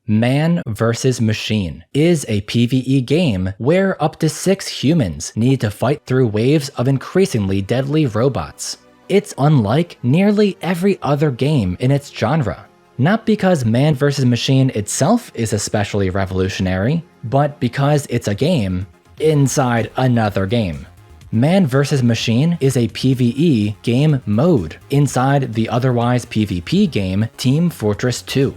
Man vs. Machine is a PvE game where up to 6 humans need to fight through waves of increasingly deadly robots. It's unlike nearly every other game in its genre. Not because Man vs. Machine itself is especially revolutionary, but because it's a game inside another game. Man vs. Machine is a PvE game mode inside the otherwise PvP game Team Fortress 2.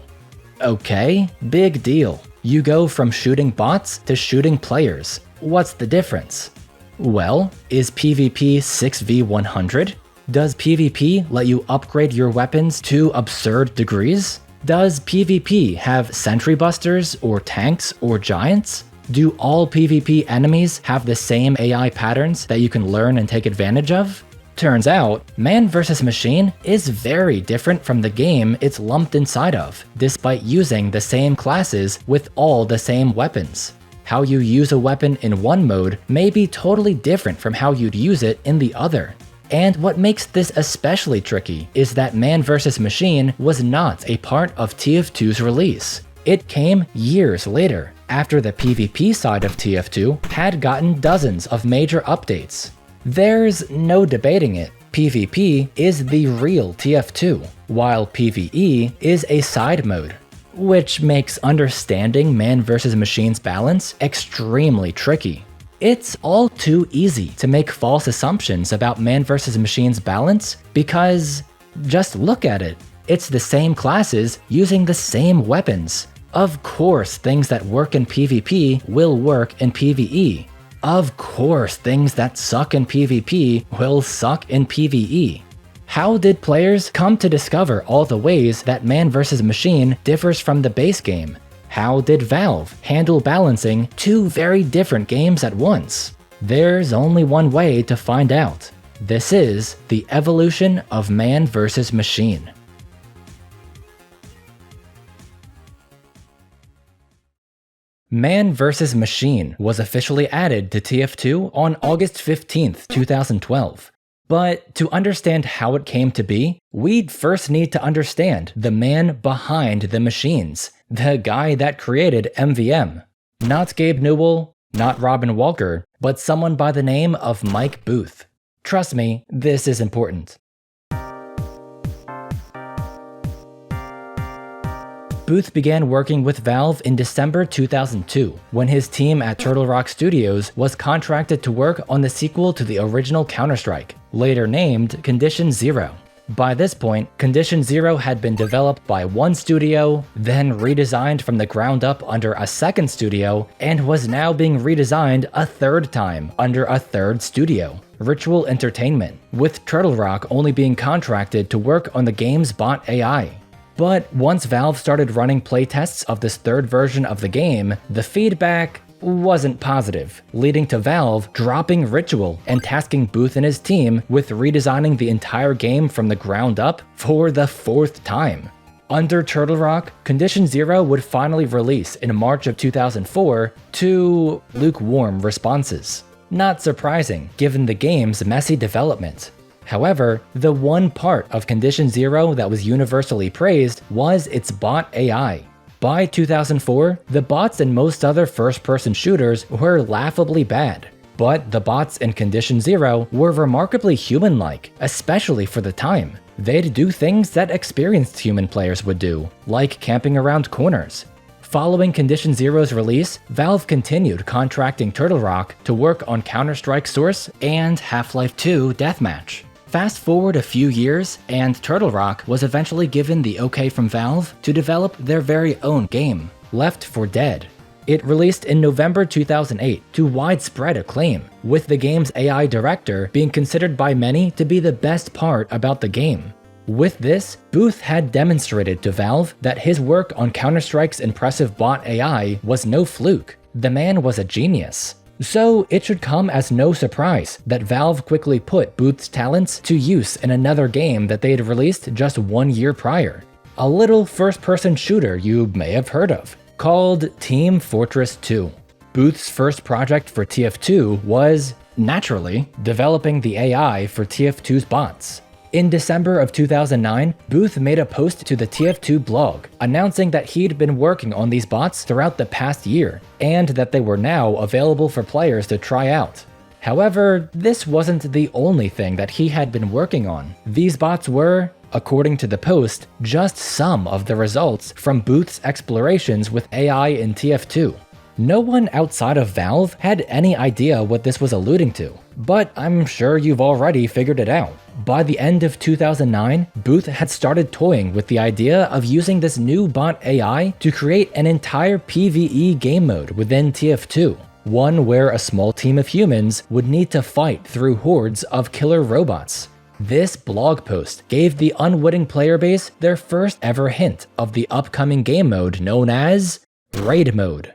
Okay, big deal. You go from shooting bots to shooting players. What's the difference? Well, is PvP 6v100? Does PvP let you upgrade your weapons to absurd degrees? Does PvP have sentry busters or tanks or giants? Do all PvP enemies have the same AI patterns that you can learn and take advantage of? Turns out, Man vs. Machine is very different from the game it's lumped inside of, despite using the same classes with all the same weapons. How you use a weapon in one mode may be totally different from how you'd use it in the other. And what makes this especially tricky is that Man vs. Machine was not a part of TF2's release. It came years later, after the PvP side of TF2 had gotten dozens of major updates. There's no debating it. PvP is the real TF2, while PvE is a side mode, which makes understanding Man vs. Machine's balance extremely tricky. It's all too easy to make false assumptions about Man vs. Machine's balance because just look at it. It's the same classes using the same weapons. Of course, things that work in PvP will work in PvE. Of course, things that suck in PvP will suck in PvE. How did players come to discover all the ways that Man vs. Machine differs from the base game? How did Valve handle balancing 2 very different games at once? There's only one way to find out. This is the evolution of Man vs. Machine. Man vs. Machine was officially added to TF2 on August 15th, 2012. But to understand how it came to be, we'd first need to understand the man behind the machines, the guy that created MVM. Not Gabe Newell, not Robin Walker, but someone by the name of Mike Booth. Trust me, this is important. Booth began working with Valve in December 2002, when his team at Turtle Rock Studios was contracted to work on the sequel to the original Counter-Strike, later named Condition Zero. By this point, Condition Zero had been developed by one studio, then redesigned from the ground up under a second studio, and was now being redesigned a third time under a third studio, Ritual Entertainment, with Turtle Rock only being contracted to work on the game's bot AI. But once Valve started running playtests of this third version of the game, the feedback wasn't positive, leading to Valve dropping Ritual and tasking Booth and his team with redesigning the entire game from the ground up for the 4th time. Under Turtle Rock, Condition Zero would finally release in March of 2004 to lukewarm responses. Not surprising, given the game's messy development. However, the one part of Condition Zero that was universally praised was its bot AI. By 2004, the bots in most other first-person shooters were laughably bad, but the bots in Condition Zero were remarkably human-like, especially for the time. They'd do things that experienced human players would do, like camping around corners. Following Condition Zero's release, Valve continued contracting Turtle Rock to work on Counter-Strike Source and Half-Life 2 Deathmatch. Fast forward a few years, and Turtle Rock was eventually given the okay from Valve to develop their very own game, Left 4 Dead. It released in November 2008 to widespread acclaim, with the game's AI director being considered by many to be the best part about the game. With this, Booth had demonstrated to Valve that his work on Counter-Strike's impressive bot AI was no fluke. The man was a genius. So it should come as no surprise that Valve quickly put Booth's talents to use in another game that they had released just 1 year prior. A little first-person shooter you may have heard of, called Team Fortress 2. Booth's first project for TF2 was, naturally, developing the AI for TF2's bots. In December of 2009, Booth made a post to the TF2 blog announcing that he'd been working on these bots throughout the past year, and that they were now available for players to try out. However, this wasn't the only thing that he had been working on. These bots were, according to the post, just some of the results from Booth's explorations with AI in TF2. No one outside of Valve had any idea what this was alluding to, but I'm sure you've already figured it out. By the end of 2009, Booth had started toying with the idea of using this new bot AI to create an entire PvE game mode within TF2, one where a small team of humans would need to fight through hordes of killer robots. This blog post gave the unwitting player base their first ever hint of the upcoming game mode known as Raid Mode.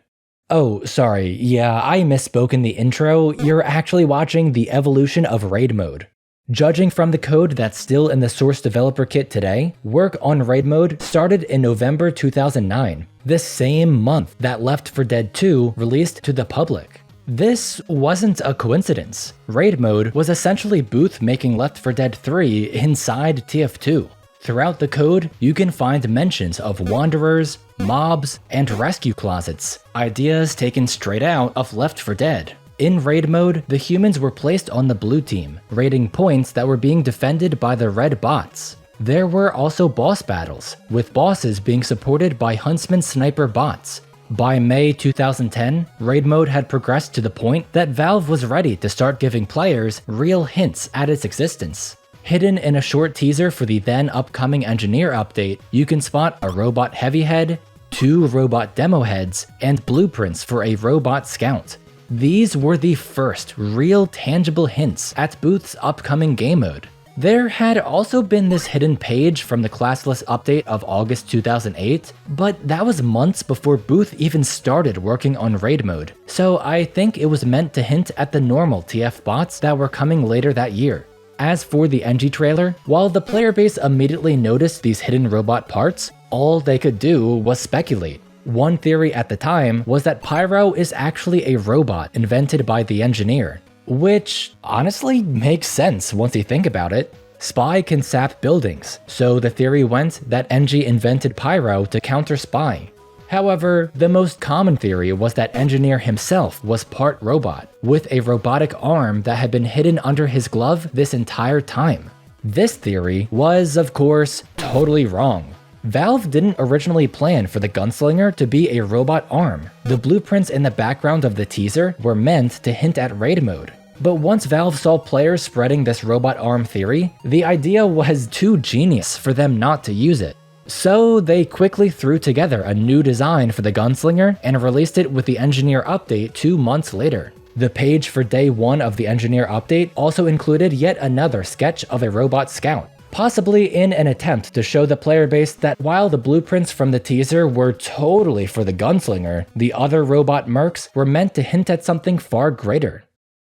Oh, sorry, yeah, I misspoke in the intro. You're actually watching the evolution of Raid Mode. Judging from the code that's still in the source developer kit today, work on Raid Mode started in November 2009, the same month that Left 4 Dead 2 released to the public. This wasn't a coincidence. Raid Mode was essentially Booth making Left 4 Dead 3 inside TF2. Throughout the code, you can find mentions of wanderers, mobs, and rescue closets, ideas taken straight out of Left 4 Dead. In Raid Mode, the humans were placed on the blue team, raiding points that were being defended by the red bots. There were also boss battles, with bosses being supported by Huntsman Sniper bots. By May 2010, Raid Mode had progressed to the point that Valve was ready to start giving players real hints at its existence. Hidden in a short teaser for the then upcoming Engineer update, you can spot a robot heavy head, 2 robot demo heads, and blueprints for a robot scout. These were the first real tangible hints at Booth's upcoming game mode. There had also been this hidden page from the classless update of August 2008, but that was months before Booth even started working on Raid Mode, so I think it was meant to hint at the normal TF bots that were coming later that year. As for the NG trailer, while the player base immediately noticed these hidden robot parts, all they could do was speculate. One theory at the time was that Pyro is actually a robot invented by the engineer, which honestly makes sense once you think about it. Spy can sap buildings, so the theory went that NG invented Pyro to counter Spy. However, the most common theory was that Engineer himself was part robot, with a robotic arm that had been hidden under his glove this entire time. This theory was, of course, totally wrong. Valve didn't originally plan for the gunslinger to be a robot arm. The blueprints in the background of the teaser were meant to hint at Raid Mode. But once Valve saw players spreading this robot arm theory, the idea was too genius for them not to use it. So they quickly threw together a new design for the gunslinger and released it with the Engineer update 2 months later. The page for day 1 of the Engineer update also included yet another sketch of a robot scout, possibly in an attempt to show the player base that while the blueprints from the teaser were totally for the gunslinger, the other robot mercs were meant to hint at something far greater.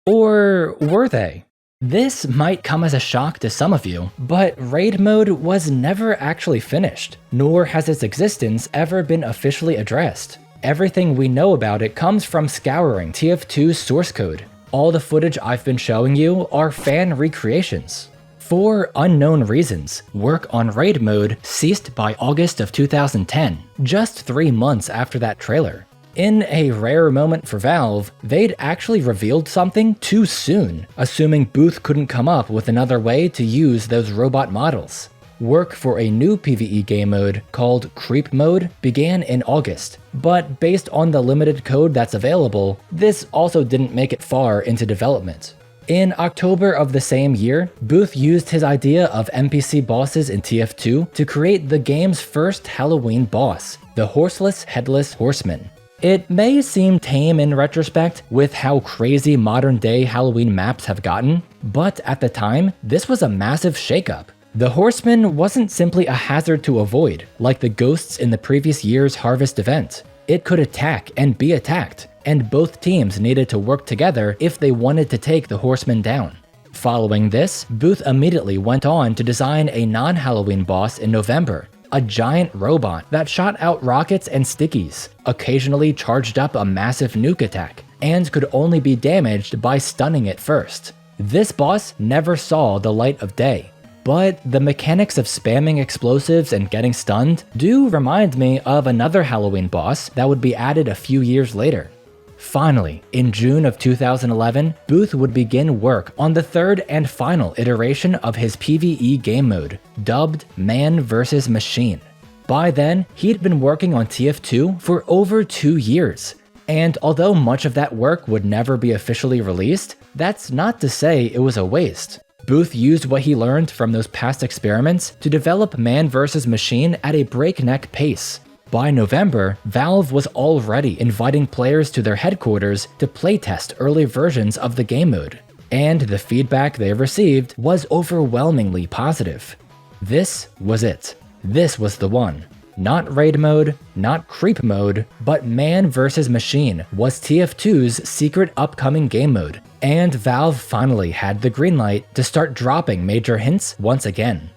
Or were they? This might come as a shock to some of you, but Raid Mode was never actually finished, nor has its existence ever been officially addressed. Everything we know about it comes from scouring TF2's source code. All the footage I've been showing you are fan recreations. For unknown reasons, work on Raid Mode ceased by August of 2010, just 3 months after that trailer. In a rare moment for Valve, they'd actually revealed something too soon, assuming Booth couldn't come up with another way to use those robot models. Work for a new PvE game mode called Creep Mode began in August, but based on the limited code that's available, this also didn't make it far into development. In October of the same year, Booth used his idea of NPC bosses in TF2 to create the game's first Halloween boss, the Horseless Headless Horseman. It may seem tame in retrospect with how crazy modern-day Halloween maps have gotten, but at the time, this was a massive shakeup. The Horseman wasn't simply a hazard to avoid, like the ghosts in the previous year's Harvest event. It could attack and be attacked, and both teams needed to work together if they wanted to take the Horseman down. Following this, Booth immediately went on to design a non-Halloween boss in November, a giant robot that shot out rockets and stickies, occasionally charged up a massive nuke attack, and could only be damaged by stunning it first. This boss never saw the light of day. but the mechanics of spamming explosives and getting stunned do remind me of another Halloween boss that would be added a few years later. Finally, in June of 2011, Booth would begin work on the third and final iteration of his PvE game mode, dubbed Man vs. Machine. By then, he'd been working on TF2 for over 2 years, and although much of that work would never be officially released, that's not to say it was a waste. Booth used what he learned from those past experiments to develop Man vs. Machine at a breakneck pace. By November, Valve was already inviting players to their headquarters to playtest early versions of the game mode, and the feedback they received was overwhelmingly positive. This was it. This was the one. Not raid mode, not creep mode, but Man vs. Machine was TF2's secret upcoming game mode, and Valve finally had the green light to start dropping major hints once again.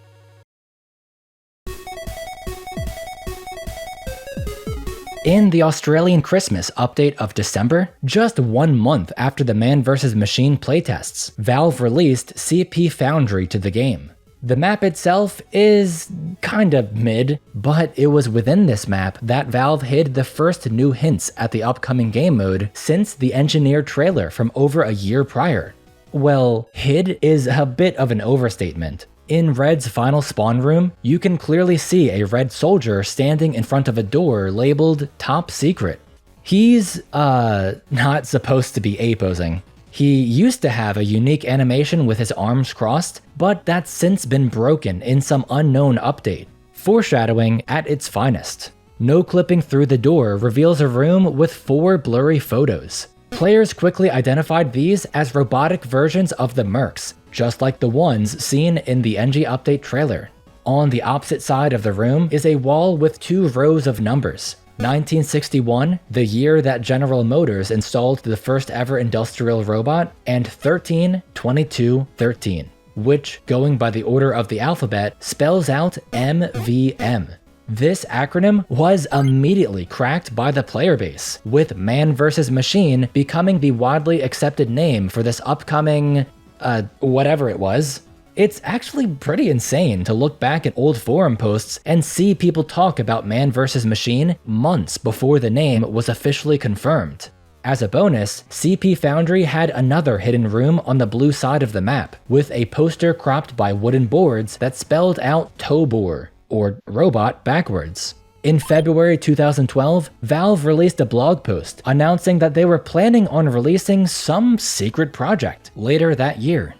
In the Australian Christmas update of December, just 1 month after the Man vs. Machine playtests, Valve released CP Foundry to the game. The map itself is kinda mid, but it was within this map that Valve hid the first new hints at the upcoming game mode since the engineered trailer from over a year prior. Well, hid is a bit of an overstatement. In Red's final spawn room, you can clearly see a red soldier standing in front of a door labeled Top Secret. He's, not supposed to be A-posing. He used to have a unique animation with his arms crossed, but that's since been broken in some unknown update. Foreshadowing at its finest. No clipping through the door reveals a room with 4 blurry photos. Players quickly identified these as robotic versions of the Mercs, just like the ones seen in the NG update trailer. On the opposite side of the room is a wall with 2 rows of numbers. 1961, the year that General Motors installed the first ever industrial robot, and 13-22-13, which, going by the order of the alphabet, spells out MVM. This acronym was immediately cracked by the player base, with Man vs. Machine becoming the widely accepted name for this upcoming, whatever it was. It's actually pretty insane to look back at old forum posts and see people talk about Man vs. Machine months before the name was officially confirmed. As a bonus, CP Foundry had another hidden room on the blue side of the map, with a poster cropped by wooden boards that spelled out Tobor, or robot backwards. In February 2012, Valve released a blog post announcing that they were planning on releasing some secret project later that year.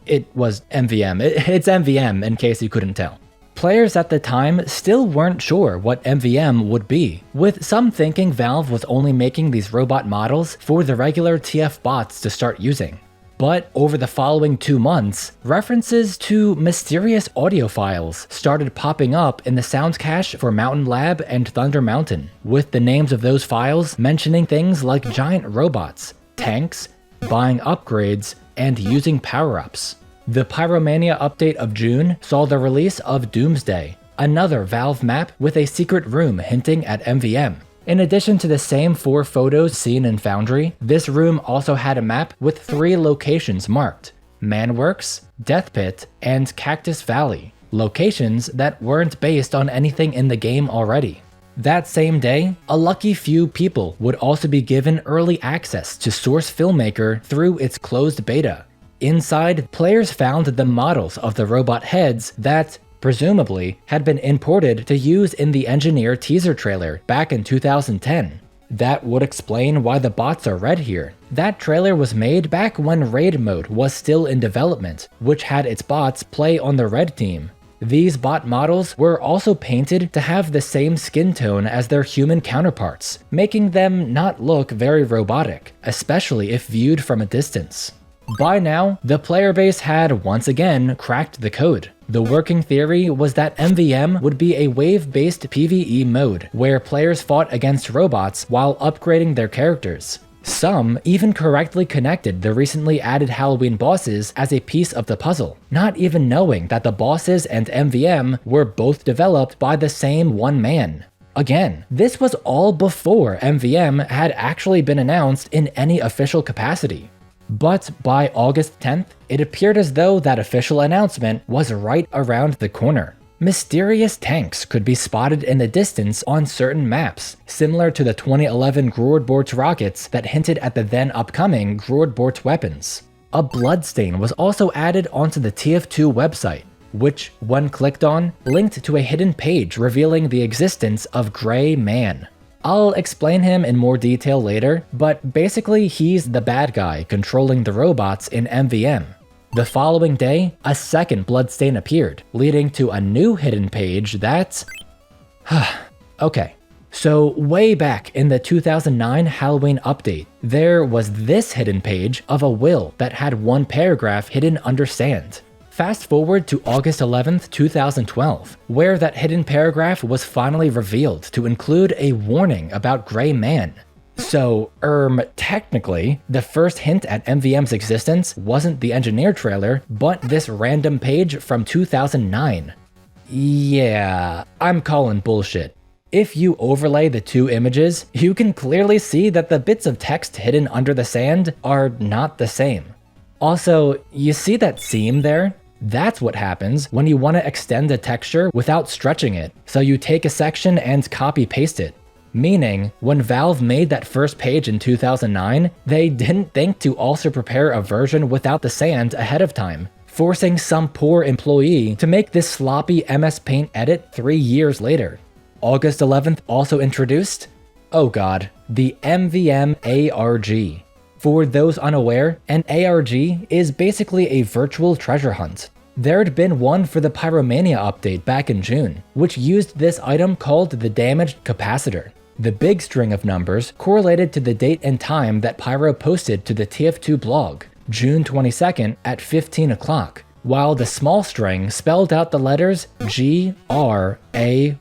It was MVM. It's MVM in case you couldn't tell. Players at the time still weren't sure what MVM would be, with some thinking Valve was only making these robot models for the regular TF bots to start using. But over the following 2 months, references to mysterious audio files started popping up in the sound cache for Mountain Lab and Thunder Mountain, with the names of those files mentioning things like giant robots, tanks, buying upgrades, and using power-ups. The Pyromania update of June saw the release of Doomsday, another Valve map with a secret room hinting at MVM. In addition to the same 4 photos seen in Foundry, this room also had a map with 3 locations marked: Manworks, Death Pit, and Cactus Valley, locations that weren't based on anything in the game already. That same day, a lucky few people would also be given early access to Source Filmmaker through its closed beta. Inside, players found the models of the robot heads that, presumably, had been imported to use in the Engineer teaser trailer back in 2010. That would explain why the bots are red here. That trailer was made back when Raid mode was still in development, which had its bots play on the red team. These bot models were also painted to have the same skin tone as their human counterparts, making them not look very robotic, especially if viewed from a distance. By now, the player base had once again cracked the code. The working theory was that MVM would be a wave-based PvE mode, where players fought against robots while upgrading their characters. Some even correctly connected the recently added Halloween bosses as a piece of the puzzle, not even knowing that the bosses and MVM were both developed by the same one man. Again, this was all before MVM had actually been announced in any official capacity. But by August 10th, it appeared as though that official announcement was right around the corner. Mysterious tanks could be spotted in the distance on certain maps, similar to the 2011 Grootborts rockets that hinted at the then upcoming Grootborts weapons. A bloodstain was also added onto the TF2 website, which, when clicked on, linked to a hidden page revealing the existence of Grey Mann. I'll explain him in more detail later, but basically he's the bad guy controlling the robots in MVM. The following day, a second bloodstain appeared, leading to a new hidden page that... Okay, so way back in the 2009 Halloween update, there was this hidden page of a will that had one paragraph hidden under sand. Fast forward to August 11th, 2012, where that hidden paragraph was finally revealed to include a warning about Grey Mann. So, technically, the first hint at MVM's existence wasn't the engineer trailer, but this random page from 2009. Yeah, I'm calling bullshit. If you overlay the two images, you can clearly see that the bits of text hidden under the sand are not the same. Also, you see that seam there? That's what happens when you want to extend a texture without stretching it, so you take a section and copy-paste it. Meaning, when Valve made that first page in 2009, they didn't think to also prepare a version without the sand ahead of time, forcing some poor employee to make this sloppy MS Paint edit 3 years later. August 11th also introduced, oh god, the MVM ARG. For those unaware, an ARG is basically a virtual treasure hunt. There'd been one for the Pyromania update back in June, which used this item called the damaged capacitor. The big string of numbers correlated to the date and time that Pyro posted to the TF2 blog, June 22nd at 15 o'clock, while the small string spelled out the letters GRAY.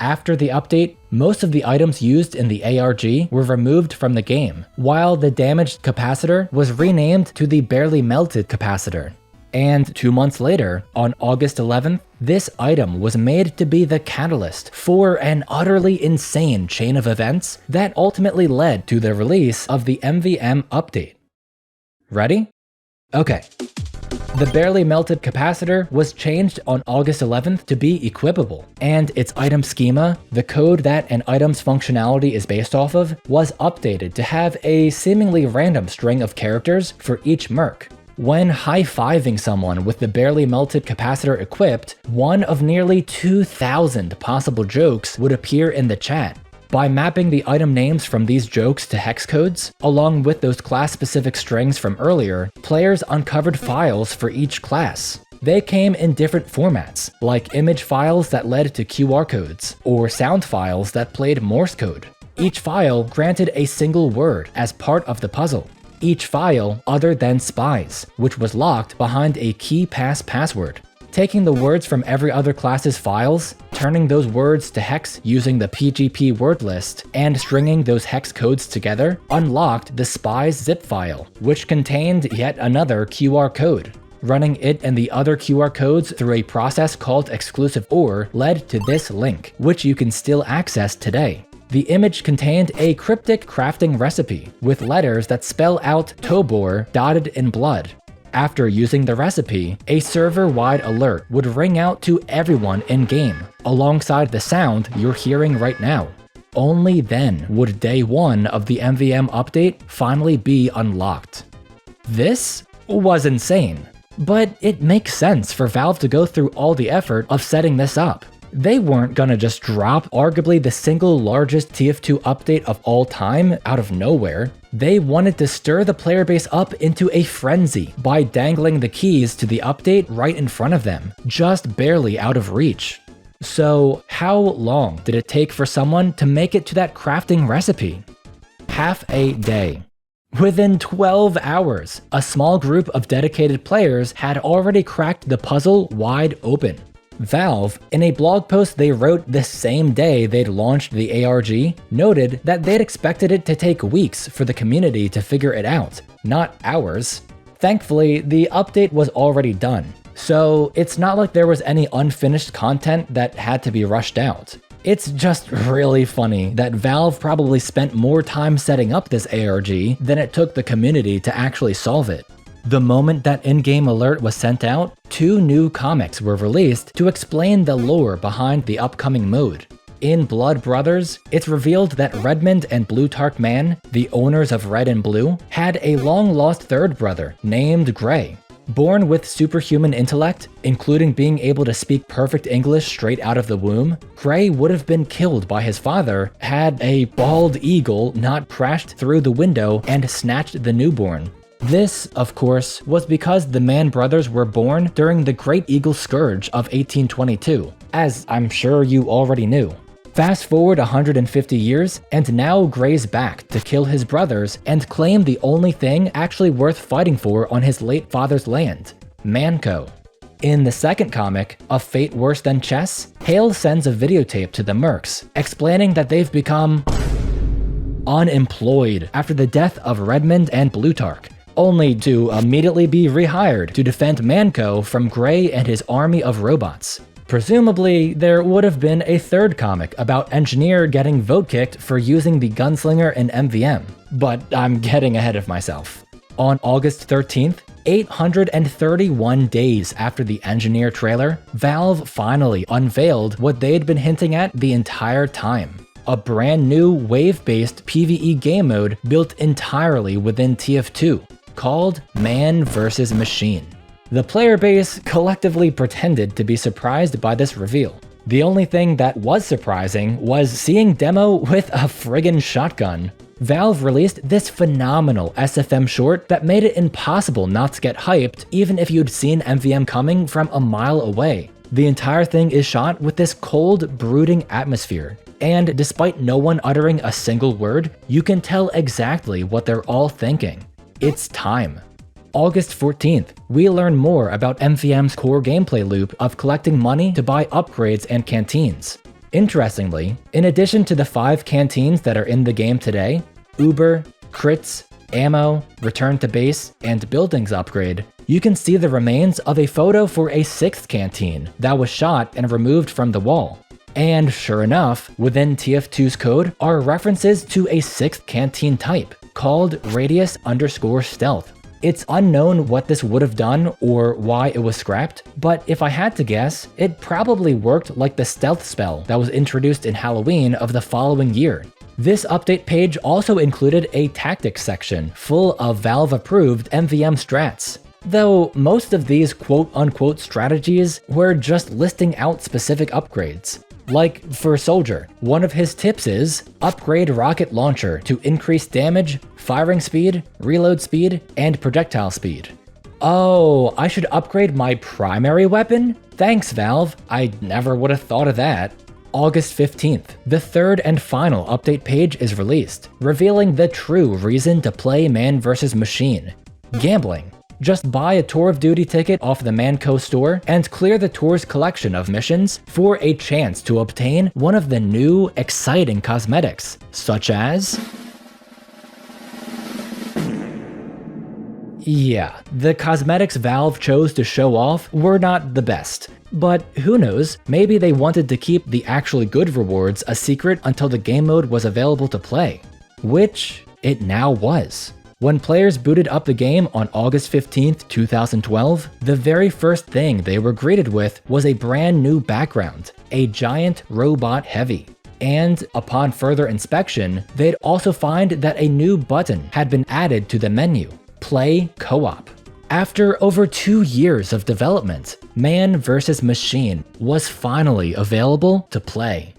After the update, most of the items used in the ARG were removed from the game, while the damaged capacitor was renamed to the barely melted capacitor. And 2 months later, on August 11th, this item was made to be the catalyst for an utterly insane chain of events that ultimately led to the release of the MVM update. Ready? Okay. The barely melted capacitor was changed on August 11th to be equipable, and its item schema, the code that an item's functionality is based off of, was updated to have a seemingly random string of characters for each merc. When high-fiving someone with the barely melted capacitor equipped, one of nearly 2,000 possible jokes would appear in the chat. By mapping the item names from these jokes to hex codes, along with those class-specific strings from earlier, players uncovered files for each class. They came in different formats, like image files that led to QR codes, or sound files that played Morse code. Each file granted a single word as part of the puzzle. Each file other than spies, which was locked behind a key pass password. Taking the words from every other class's files, turning those words to hex using the PGP word list, and stringing those hex codes together unlocked the spy's zip file, which contained yet another QR code. Running it and the other QR codes through a process called exclusive OR led to this link, which you can still access today. The image contained a cryptic crafting recipe with letters that spell out Tobor dotted in blood. After using the recipe, a server-wide alert would ring out to everyone in-game, alongside the sound you're hearing right now. Only then would day 1 of the MVM update finally be unlocked. This was insane, but it makes sense for Valve to go through all the effort of setting this up. They weren't gonna just drop arguably the single largest TF2 update of all time out of nowhere. They wanted to stir the player base up into a frenzy by dangling the keys to the update right in front of them, just barely out of reach. So how long did it take for someone to make it to that crafting recipe? Half a day. Within 12 hours, a small group of dedicated players had already cracked the puzzle wide open. Valve, in a blog post they wrote the same day they'd launched the ARG, noted that they'd expected it to take weeks for the community to figure it out, not hours. Thankfully, the update was already done, so it's not like there was any unfinished content that had to be rushed out. It's just really funny that Valve probably spent more time setting up this ARG than it took the community to actually solve it. The moment that in-game alert was sent out, 2 new comics were released to explain the lore behind the upcoming mode. In Blood Brothers, it's revealed that Redmond and Blutarch Mann, the owners of Red and Blue, had a long-lost third brother named Gray. Born with superhuman intellect, including being able to speak perfect English straight out of the womb, Gray would have been killed by his father had a bald eagle not crashed through the window and snatched the newborn. This, of course, was because the Mann brothers were born during the Great Eagle Scourge of 1822, as I'm sure you already knew. Fast forward 150 years, and now Gray's back to kill his brothers and claim the only thing actually worth fighting for on his late father's land, Manco. In the second comic, A Fate Worse Than Chess, Hale sends a videotape to the Mercs, explaining that they've become unemployed after the death of Redmond and Blutarch, only to immediately be rehired to defend Manco from Gray and his army of robots. Presumably, there would have been a third comic about Engineer getting vote-kicked for using the Gunslinger in MVM, but I'm getting ahead of myself. On August 13th, 831 days after the Engineer trailer, Valve finally unveiled what they'd been hinting at the entire time. A brand new wave-based PvE game mode built entirely within TF2, called Man vs. Machine. The player base collectively pretended to be surprised by this reveal. The only thing that was surprising was seeing Demo with a friggin' shotgun. Valve released this phenomenal SFM short that made it impossible not to get hyped even if you'd seen MVM coming from a mile away. The entire thing is shot with this cold, brooding atmosphere, and despite no one uttering a single word, you can tell exactly what they're all thinking. It's time. August 14th, we learn more about MVM's core gameplay loop of collecting money to buy upgrades and canteens. Interestingly, in addition to the 5 canteens that are in the game today, Uber, Crits, Ammo, Return to Base, and Buildings Upgrade, you can see the remains of a photo for a 6th canteen that was shot and removed from the wall. And sure enough, within TF2's code are references to a 6th canteen type, called Radius_Stealth. It's unknown what this would have done or why it was scrapped, but if I had to guess, it probably worked like the stealth spell that was introduced in Halloween of the following year. This update page also included a tactics section full of Valve-approved MVM strats, though most of these quote-unquote strategies were just listing out specific upgrades. Like for Soldier, one of his tips is upgrade rocket launcher to increase damage, firing speed, reload speed, and projectile speed. Oh, I should upgrade my primary weapon? Thanks, Valve. I never would have thought of that. August 15th, the third and final update page is released, revealing the true reason to play Man vs. Machine: gambling. Just buy a Tour of Duty ticket off the Manco store and clear the tour's collection of missions for a chance to obtain one of the new, exciting cosmetics, such as... Yeah, the cosmetics Valve chose to show off were not the best. But who knows, maybe they wanted to keep the actually good rewards a secret until the game mode was available to play. Which it now was. When players booted up the game on August 15th, 2012, the very first thing they were greeted with was a brand new background, a giant robot heavy. And upon further inspection, they'd also find that a new button had been added to the menu: Play Co-op. After over 2 years of development, Man vs. Machine was finally available to play.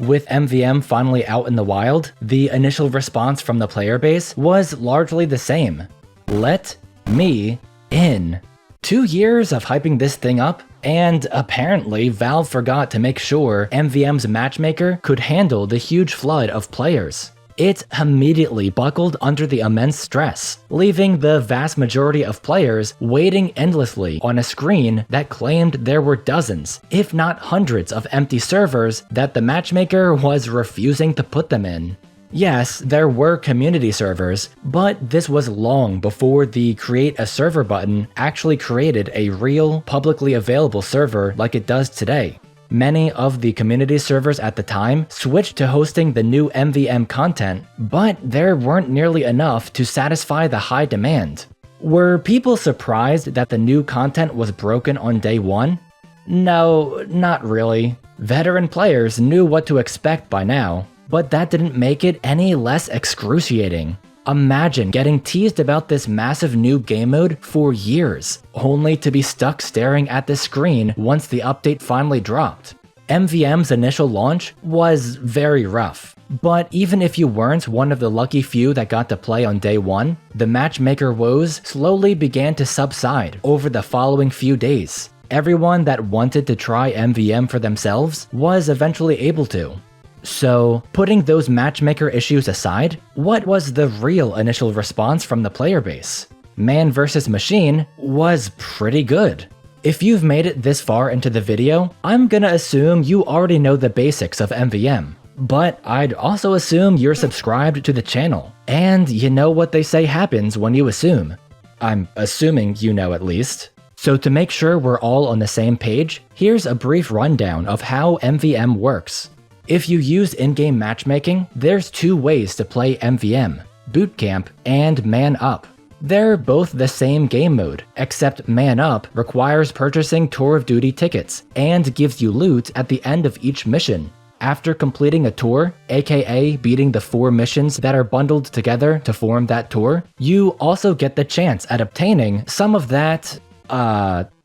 With MVM finally out in the wild, the initial response from the player base was largely the same. Let me in. 2 years of hyping this thing up, and apparently Valve forgot to make sure MVM's matchmaker could handle the huge flood of players. It immediately buckled under the immense stress, leaving the vast majority of players waiting endlessly on a screen that claimed there were dozens, if not hundreds of empty servers that the matchmaker was refusing to put them in. Yes, there were community servers, but this was long before the create a server button actually created a real, publicly available server like it does today. Many of the community servers at the time switched to hosting the new MVM content, but there weren't nearly enough to satisfy the high demand. Were people surprised that the new content was broken on day one? No, not really. Veteran players knew what to expect by now, but that didn't make it any less excruciating. Imagine getting teased about this massive new game mode for years, only to be stuck staring at the screen once the update finally dropped. MVM's initial launch was very rough, but even if you weren't one of the lucky few that got to play on day one, the matchmaker woes slowly began to subside over the following few days. Everyone that wanted to try MVM for themselves was eventually able to. So, putting those matchmaker issues aside, what was the real initial response from the player base? Man vs. Machine was pretty good. If you've made it this far into the video, I'm gonna assume you already know the basics of MVM. But I'd also assume you're subscribed to the channel, and you know what they say happens when you assume. I'm assuming you know at least. So to make sure we're all on the same page, here's a brief rundown of how MVM works. If you use in-game matchmaking, there's two ways to play MVM, Boot Camp and Man Up. They're both the same game mode, except Man Up requires purchasing Tour of Duty tickets and gives you loot at the end of each mission. After completing a tour, aka beating the 4 missions that are bundled together to form that tour, you also get the chance at obtaining some of that,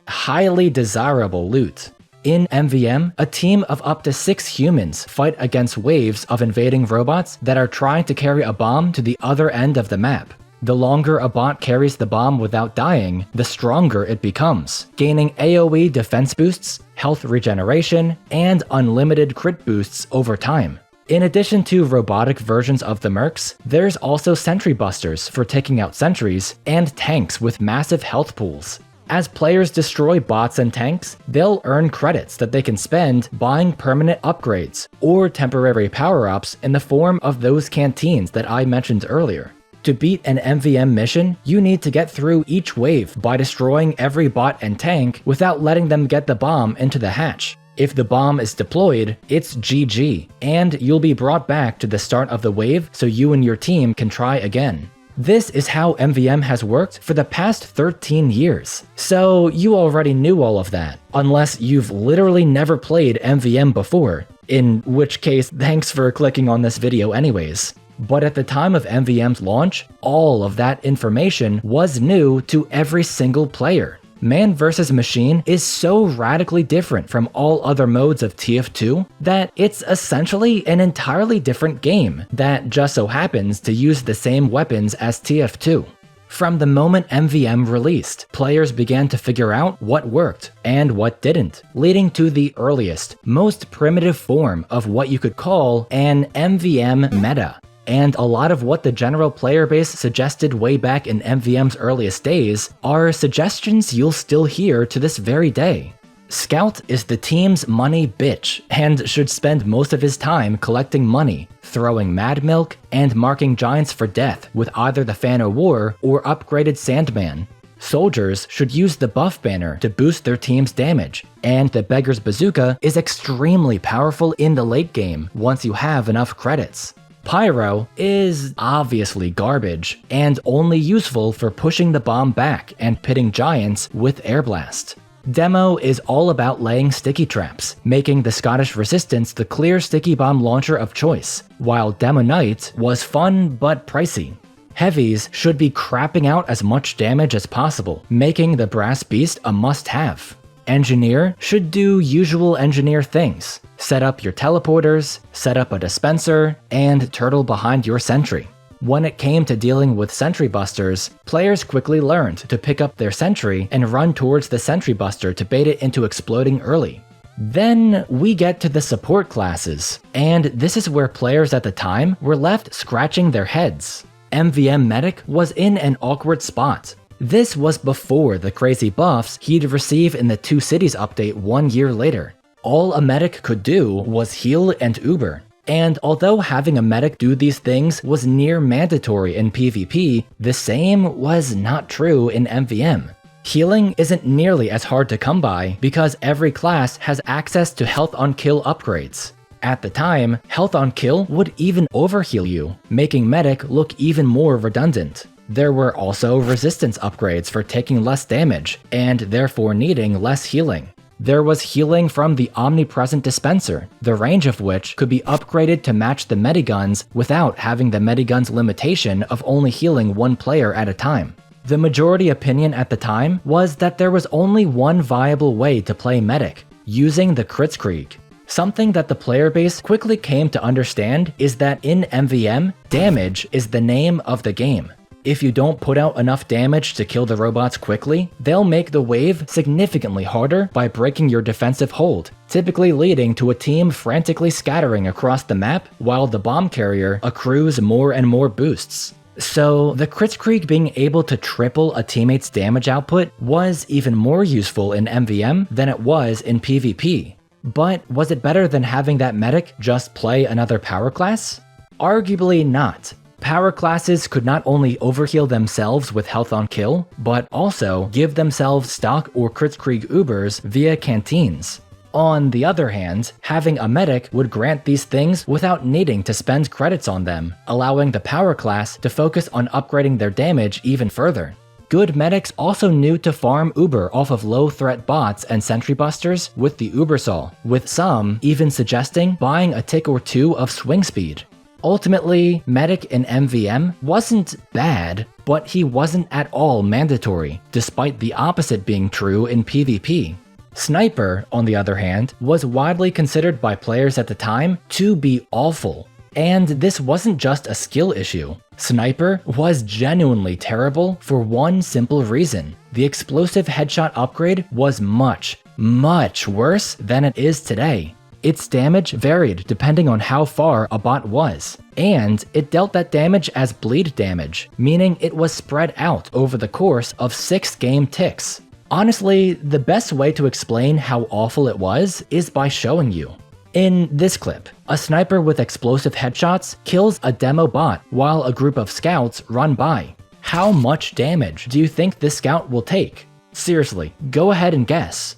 highly desirable loot. In MVM, a team of up to 6 humans fight against waves of invading robots that are trying to carry a bomb to the other end of the map. The longer a bot carries the bomb without dying, the stronger it becomes, gaining AoE defense boosts, health regeneration, and unlimited crit boosts over time. In addition to robotic versions of the mercs, there's also sentry busters for taking out sentries, and tanks with massive health pools. As players destroy bots and tanks, they'll earn credits that they can spend buying permanent upgrades, or temporary power-ups in the form of those canteens that I mentioned earlier. To beat an MVM mission, you need to get through each wave by destroying every bot and tank without letting them get the bomb into the hatch. If the bomb is deployed, it's GG, and you'll be brought back to the start of the wave so you and your team can try again. This is how MVM has worked for the past 13 years, so you already knew all of that, unless you've literally never played MVM before, in which case thanks for clicking on this video anyways. But at the time of MVM's launch, all of that information was new to every single player. Man vs. Machine is so radically different from all other modes of TF2 that it's essentially an entirely different game that just so happens to use the same weapons as TF2. From the moment MVM released, players began to figure out what worked and what didn't, leading to the earliest, most primitive form of what you could call an MVM meta. And a lot of what the general player base suggested way back in MVM's earliest days are suggestions you'll still hear to this very day. Scout is the team's money bitch and should spend most of his time collecting money, throwing Mad Milk, and marking giants for death with either the Fan of War or upgraded Sandman. Soldiers should use the buff banner to boost their team's damage, and the Beggar's Bazooka is extremely powerful in the late game once you have enough credits. Pyro is obviously garbage, and only useful for pushing the bomb back and pitting giants with Air Blast. Demo is all about laying sticky traps, making the Scottish Resistance the clear sticky bomb launcher of choice, while Demo Knight was fun but pricey. Heavies should be crapping out as much damage as possible, making the Brass Beast a must-have. Engineer should do usual engineer things. Set up your teleporters, set up a dispenser, and turtle behind your sentry. When it came to dealing with sentry busters, players quickly learned to pick up their sentry and run towards the sentry buster to bait it into exploding early. Then we get to the support classes, and this is where players at the time were left scratching their heads. MVM Medic was in an awkward spot. This was before the crazy buffs he'd receive in the Two Cities update 1 year later. All a medic could do was heal and Uber, And although having a medic do these things was near mandatory in PvP, the same was not true in MVM. Healing isn't nearly as hard to come by because every class has access to health on kill upgrades. At the time, health on kill would even overheal you, making medic look even more redundant. There were also resistance upgrades for taking less damage, and therefore needing less healing. There was healing from the omnipresent dispenser, the range of which could be upgraded to match the mediguns without having the mediguns limitation of only healing one player at a time. The majority opinion at the time was that there was only one viable way to play medic, using the Kritzkrieg. Something that the player base quickly came to understand is that in MVM, damage is the name of the game. If you don't put out enough damage to kill the robots quickly, they'll make the wave significantly harder by breaking your defensive hold, typically leading to a team frantically scattering across the map while the bomb carrier accrues more and more boosts. So, the Kritzkrieg being able to triple a teammate's damage output was even more useful in MVM than it was in PvP. But was it better than having that medic just play another power class? Arguably not. Power classes could not only overheal themselves with health on kill, but also give themselves stock or Kritzkrieg Ubers via canteens. On the other hand, having a medic would grant these things without needing to spend credits on them, allowing the power class to focus on upgrading their damage even further. Good medics also knew to farm Uber off of low-threat bots and sentry busters with the Ubersaw, with some even suggesting buying a tick or two of swing speed. Ultimately, medic in MVM wasn't bad, but he wasn't at all mandatory, despite the opposite being true in PvP. Sniper, on the other hand, was widely considered by players at the time to be awful. And this wasn't just a skill issue. Sniper was genuinely terrible for one simple reason. The explosive headshot upgrade was much, much worse than it is today. Its damage varied depending on how far a bot was, and it dealt that damage as bleed damage, meaning it was spread out over the course of 6 game ticks. Honestly, the best way to explain how awful it was is by showing you. In this clip, a sniper with explosive headshots kills a demo bot while a group of scouts run by. How much damage do you think this scout will take? Seriously, go ahead and guess.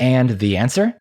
And the answer?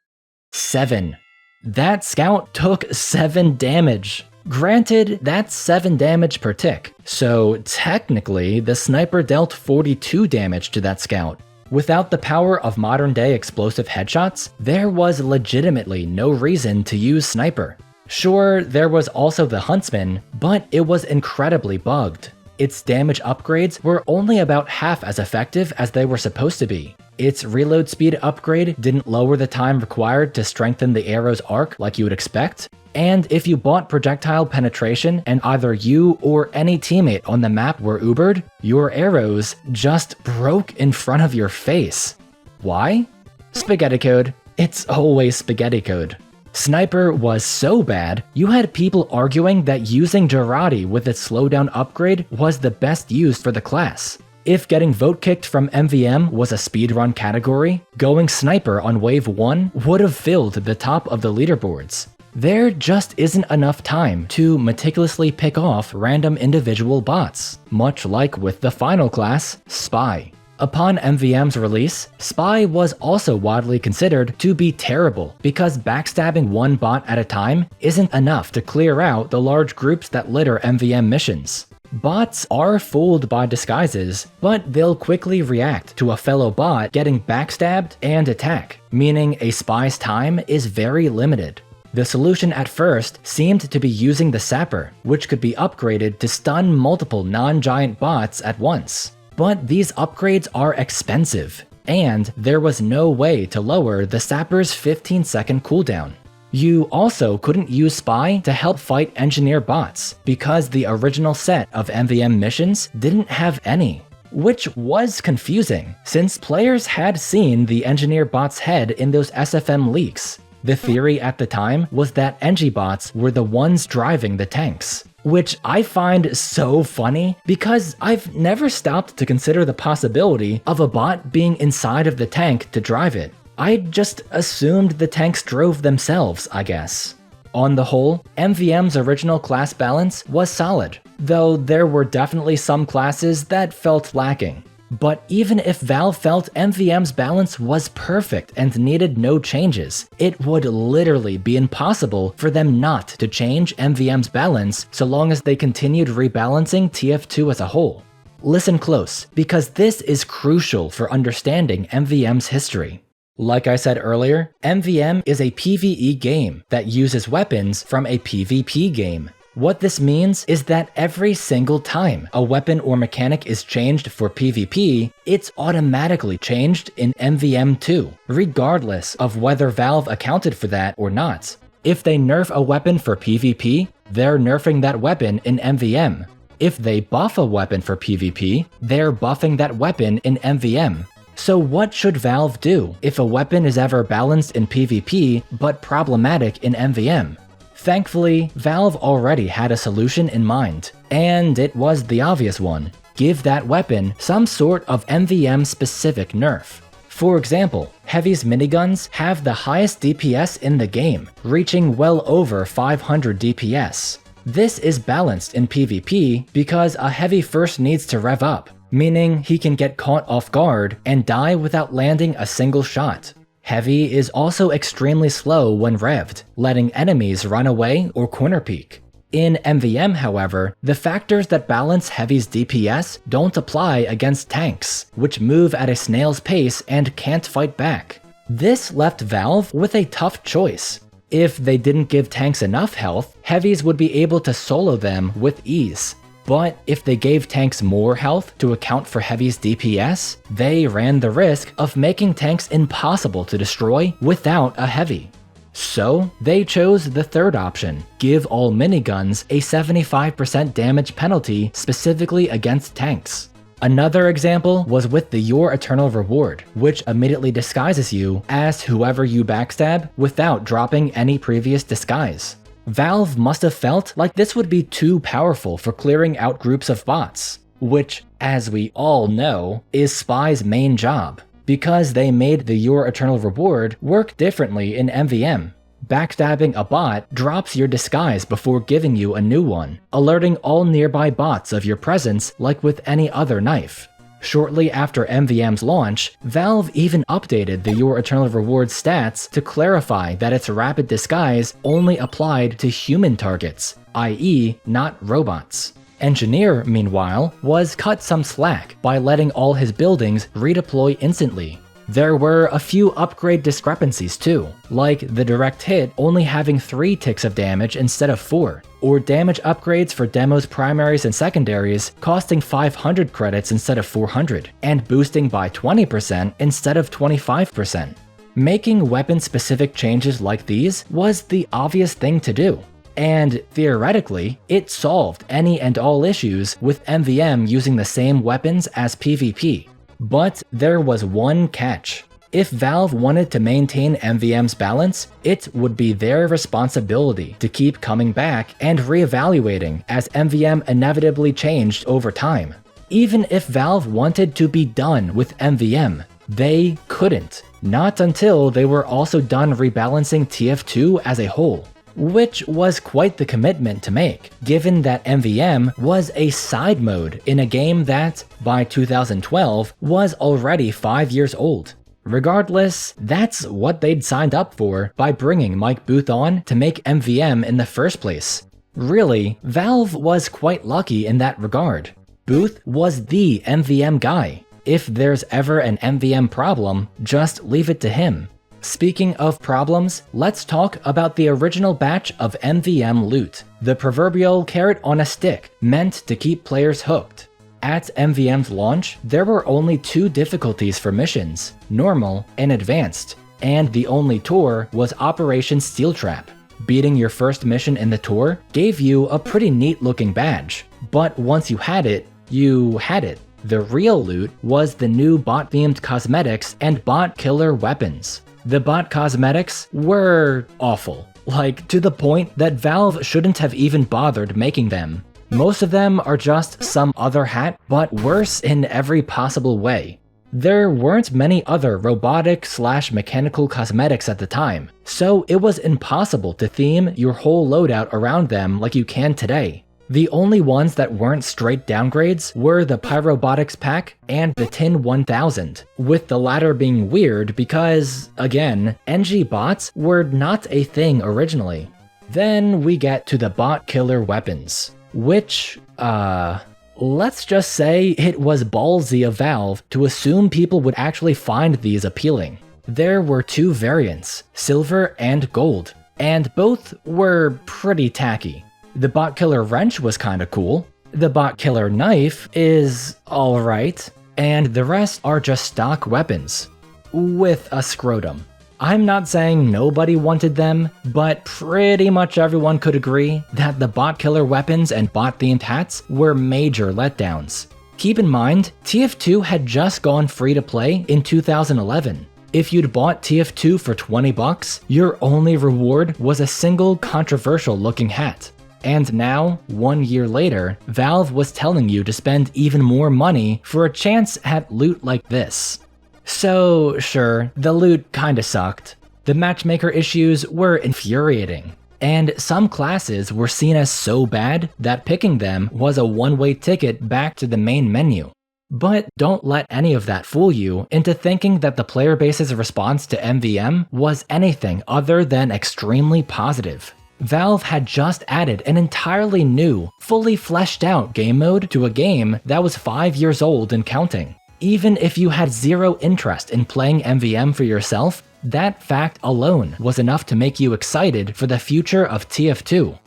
7. That scout took 7 damage. Granted, that's 7 damage per tick, so technically the sniper dealt 42 damage to that scout. Without the power of modern-day explosive headshots, there was legitimately no reason to use sniper. Sure, there was also the huntsman, but it was incredibly bugged. Its damage upgrades were only about half as effective as they were supposed to be. Its reload speed upgrade didn't lower the time required to strengthen the arrow's arc like you would expect. And if you bought projectile penetration and either you or any teammate on the map were Ubered, your arrows just broke in front of your face. Why? Spaghetti code. It's always spaghetti code. Sniper was so bad, you had people arguing that using Jarate with its slowdown upgrade was the best use for the class. If getting vote kicked from MVM was a speedrun category, going sniper on wave 1 would have filled the top of the leaderboards. There just isn't enough time to meticulously pick off random individual bots, much like with the final class, Spy. Upon MVM's release, Spy was also widely considered to be terrible because backstabbing one bot at a time isn't enough to clear out the large groups that litter MVM missions. Bots are fooled by disguises, but they'll quickly react to a fellow bot getting backstabbed and attack, meaning a spy's time is very limited. The solution at first seemed to be using the Sapper, which could be upgraded to stun multiple non-giant bots at once. But these upgrades are expensive, and there was no way to lower the Sapper's 15-second cooldown. You also couldn't use Spy to help fight engineer bots, because the original set of MVM missions didn't have any. Which was confusing, since players had seen the engineer bot's head in those SFM leaks. The theory at the time was that Engi-bots were the ones driving the tanks, which I find so funny because I've never stopped to consider the possibility of a bot being inside of the tank to drive it. I just assumed the tanks drove themselves, I guess. On the whole, MVM's original class balance was solid, though there were definitely some classes that felt lacking. But even if Valve felt MVM's balance was perfect and needed no changes, it would literally be impossible for them not to change MVM's balance so long as they continued rebalancing TF2 as a whole. Listen close, because this is crucial for understanding MVM's history. Like I said earlier, MVM is a PvE game that uses weapons from a PvP game. What this means is that every single time a weapon or mechanic is changed for PvP, it's automatically changed in MVM too, regardless of whether Valve accounted for that or not. If they nerf a weapon for PvP, they're nerfing that weapon in MVM. If they buff a weapon for PvP, they're buffing that weapon in MVM. So what should Valve do if a weapon is ever balanced in PvP but problematic in MVM? Thankfully, Valve already had a solution in mind, and it was the obvious one. Give that weapon some sort of MVM-specific nerf. For example, Heavy's miniguns have the highest DPS in the game, reaching well over 500 DPS. This is balanced in PvP because a Heavy first needs to rev up, meaning he can get caught off guard and die without landing a single shot. Heavy is also extremely slow when revved, letting enemies run away or corner peek. In MVM, however, the factors that balance Heavy's DPS don't apply against tanks, which move at a snail's pace and can't fight back. This left Valve with a tough choice. If they didn't give tanks enough health, Heavies would be able to solo them with ease. But if they gave tanks more health to account for Heavy's DPS, they ran the risk of making tanks impossible to destroy without a Heavy. So they chose the third option, give all miniguns a 75% damage penalty specifically against tanks. Another example was with the Your Eternal Reward, which immediately disguises you as whoever you backstab without dropping any previous disguise. Valve must have felt like this would be too powerful for clearing out groups of bots, which, as we all know, is Spy's main job, because they made the Your Eternal Reward work differently in MVM. Backstabbing a bot drops your disguise before giving you a new one, alerting all nearby bots of your presence like with any other knife. Shortly after MVM's launch, Valve even updated the Your Eternal Reward stats to clarify that its rapid disguise only applied to human targets, i.e. not robots. Engineer, meanwhile, was cut some slack by letting all his buildings redeploy instantly. There were a few upgrade discrepancies too, like the direct hit only having 3 ticks of damage instead of 4, or damage upgrades for demos primaries and secondaries costing 500 credits instead of 400, and boosting by 20% instead of 25%. Making weapon-specific changes like these was the obvious thing to do, and theoretically, it solved any and all issues with MVM using the same weapons as PvP. But there was one catch. If Valve wanted to maintain MVM's balance, it would be their responsibility to keep coming back and reevaluating as MVM inevitably changed over time. Even if Valve wanted to be done with MVM, they couldn't. Not until they were also done rebalancing TF2 as a whole. Which was quite the commitment to make, given that MVM was a side mode in a game that, by 2012, was already 5 years old. Regardless, that's what they'd signed up for by bringing Mike Booth on to make MVM in the first place. Really, Valve was quite lucky in that regard. Booth was the MVM guy. If there's ever an MVM problem, just leave it to him. Speaking of problems, let's talk about the original batch of MVM loot, the proverbial carrot on a stick meant to keep players hooked. At MVM's launch, there were only 2 difficulties for missions, normal and advanced, and the only tour was Operation Steel Trap. Beating your first mission in the tour gave you a pretty neat looking badge, but once you had it, you had it. The real loot was the new bot-themed cosmetics and bot killer weapons. The bot cosmetics were awful, like to the point that Valve shouldn't have even bothered making them. Most of them are just some other hat, but worse in every possible way. There weren't many other robotic/mechanical cosmetics at the time, so it was impossible to theme your whole loadout around them like you can today. The only ones that weren't straight downgrades were the Pyrobotics pack and the Tin 1000, with the latter being weird because, again, NG bots were not a thing originally. Then we get to the bot killer weapons, which, let's just say it was ballsy of Valve to assume people would actually find these appealing. There were two variants, silver and gold, and both were pretty tacky. The bot killer wrench was kinda cool, the bot killer knife is alright, and the rest are just stock weapons. With a scrotum. I'm not saying nobody wanted them, but pretty much everyone could agree that the bot killer weapons and bot themed hats were major letdowns. Keep in mind, TF2 had just gone free to play in 2011. If you'd bought TF2 for $20, your only reward was a single controversial looking hat. And now, 1 year later, Valve was telling you to spend even more money for a chance at loot like this. So, sure, the loot kinda sucked. The matchmaker issues were infuriating. And some classes were seen as so bad that picking them was a one-way ticket back to the main menu. But don't let any of that fool you into thinking that the player base's response to MVM was anything other than extremely positive. Valve had just added an entirely new, fully fleshed out game mode to a game that was 5 years old and counting. Even if you had zero interest in playing MVM for yourself, that fact alone was enough to make you excited for the future of TF2.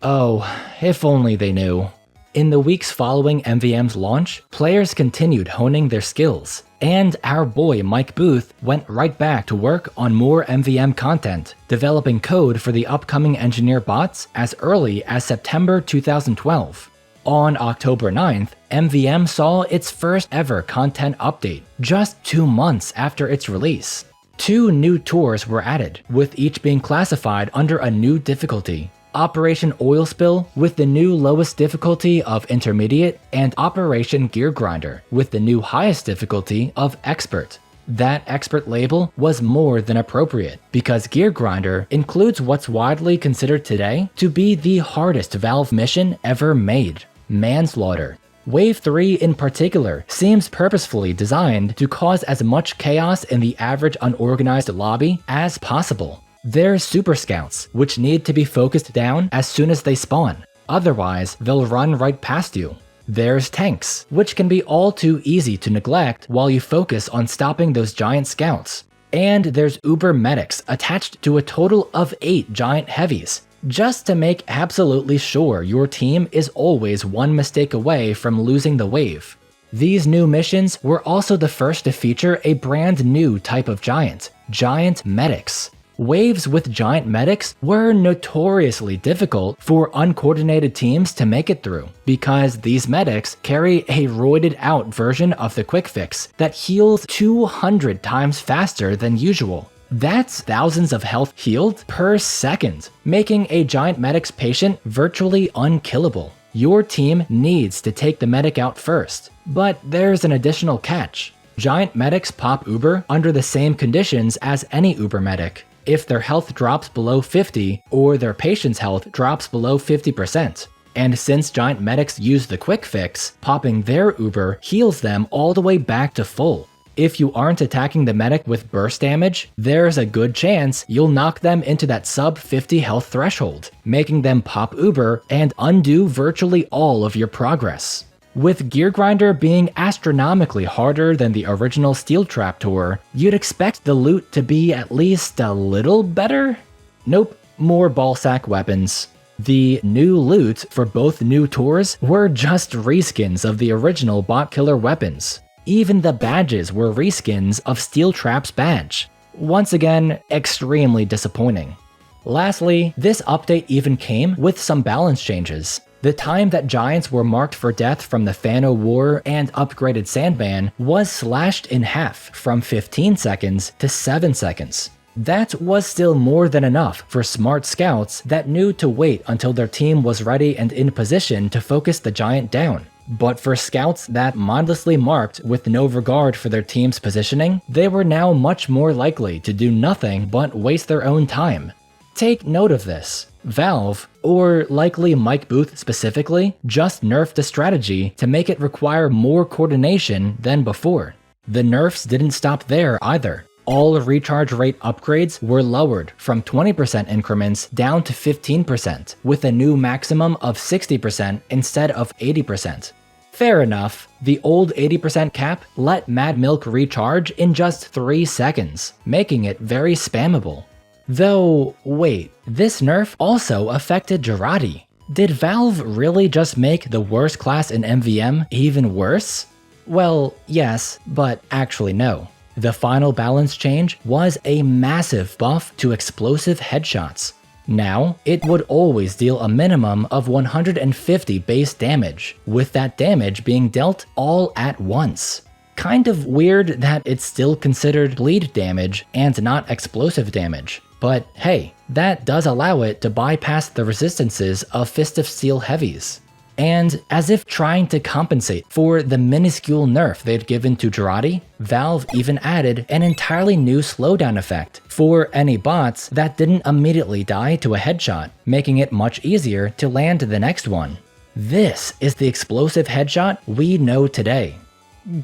Oh, if only they knew. In the weeks following MVM's launch, players continued honing their skills, and our boy Mike Booth went right back to work on more MVM content, developing code for the upcoming engineer bots as early as September 2012. On October 9th, MVM saw its first ever content update, just 2 months after its release. 2 new tours were added, with each being classified under a new difficulty. Operation Oil Spill with the new lowest difficulty of Intermediate, and Operation Gear Grinder with the new highest difficulty of Expert. That Expert label was more than appropriate, because Gear Grinder includes what's widely considered today to be the hardest Valve mission ever made: manslaughter. Wave 3 in particular seems purposefully designed to cause as much chaos in the average unorganized lobby as possible. There's Super Scouts, which need to be focused down as soon as they spawn, otherwise they'll run right past you. There's Tanks, which can be all too easy to neglect while you focus on stopping those giant scouts. And there's Uber Medics attached to a total of 8 giant heavies, just to make absolutely sure your team is always one mistake away from losing the wave. These new missions were also the first to feature a brand new type of giant medics. Waves with giant medics were notoriously difficult for uncoordinated teams to make it through, because these medics carry a roided out version of the quick fix that heals 200 times faster than usual. That's thousands of health healed per second, making a giant medic's patient virtually unkillable. Your team needs to take the medic out first, but there's an additional catch. Giant medics pop Uber under the same conditions as any Uber medic. If their health drops below 50, or their patient's health drops below 50%. And since giant medics use the quick fix, popping their Uber heals them all the way back to full. If you aren't attacking the medic with burst damage, there's a good chance you'll knock them into that sub 50 health threshold, making them pop Uber and undo virtually all of your progress. With Gear Grinder being astronomically harder than the original Steel Trap tour, you'd expect the loot to be at least a little better? Nope, more ballsack weapons. The new loot for both new tours were just reskins of the original bot killer weapons. Even the badges were reskins of Steel Trap's badge. Once again, extremely disappointing. Lastly, this update even came with some balance changes. The time that giants were marked for death from the Fano War and upgraded Sandman was slashed in half from 15 seconds to 7 seconds. That was still more than enough for smart scouts that knew to wait until their team was ready and in position to focus the giant down. But for scouts that mindlessly marked with no regard for their team's positioning, they were now much more likely to do nothing but waste their own time. Take note of this. Valve, or likely Mike Booth specifically, just nerfed the strategy to make it require more coordination than before. The nerfs didn't stop there either. All recharge rate upgrades were lowered from 20% increments down to 15%, with a new maximum of 60% instead of 80%. Fair enough, the old 80% cap let Mad Milk recharge in just 3 seconds, making it very spammable. Though, wait, this nerf also affected Jarate. Did Valve really just make the worst class in MVM even worse? Well, yes, but actually no. The final balance change was a massive buff to explosive headshots. Now, it would always deal a minimum of 150 base damage, with that damage being dealt all at once. Kind of weird that it's still considered bleed damage and not explosive damage. But hey, that does allow it to bypass the resistances of Fist of Steel heavies. And as if trying to compensate for the minuscule nerf they'd given to Jarate, Valve even added an entirely new slowdown effect for any bots that didn't immediately die to a headshot, making it much easier to land the next one. This is the explosive headshot we know today.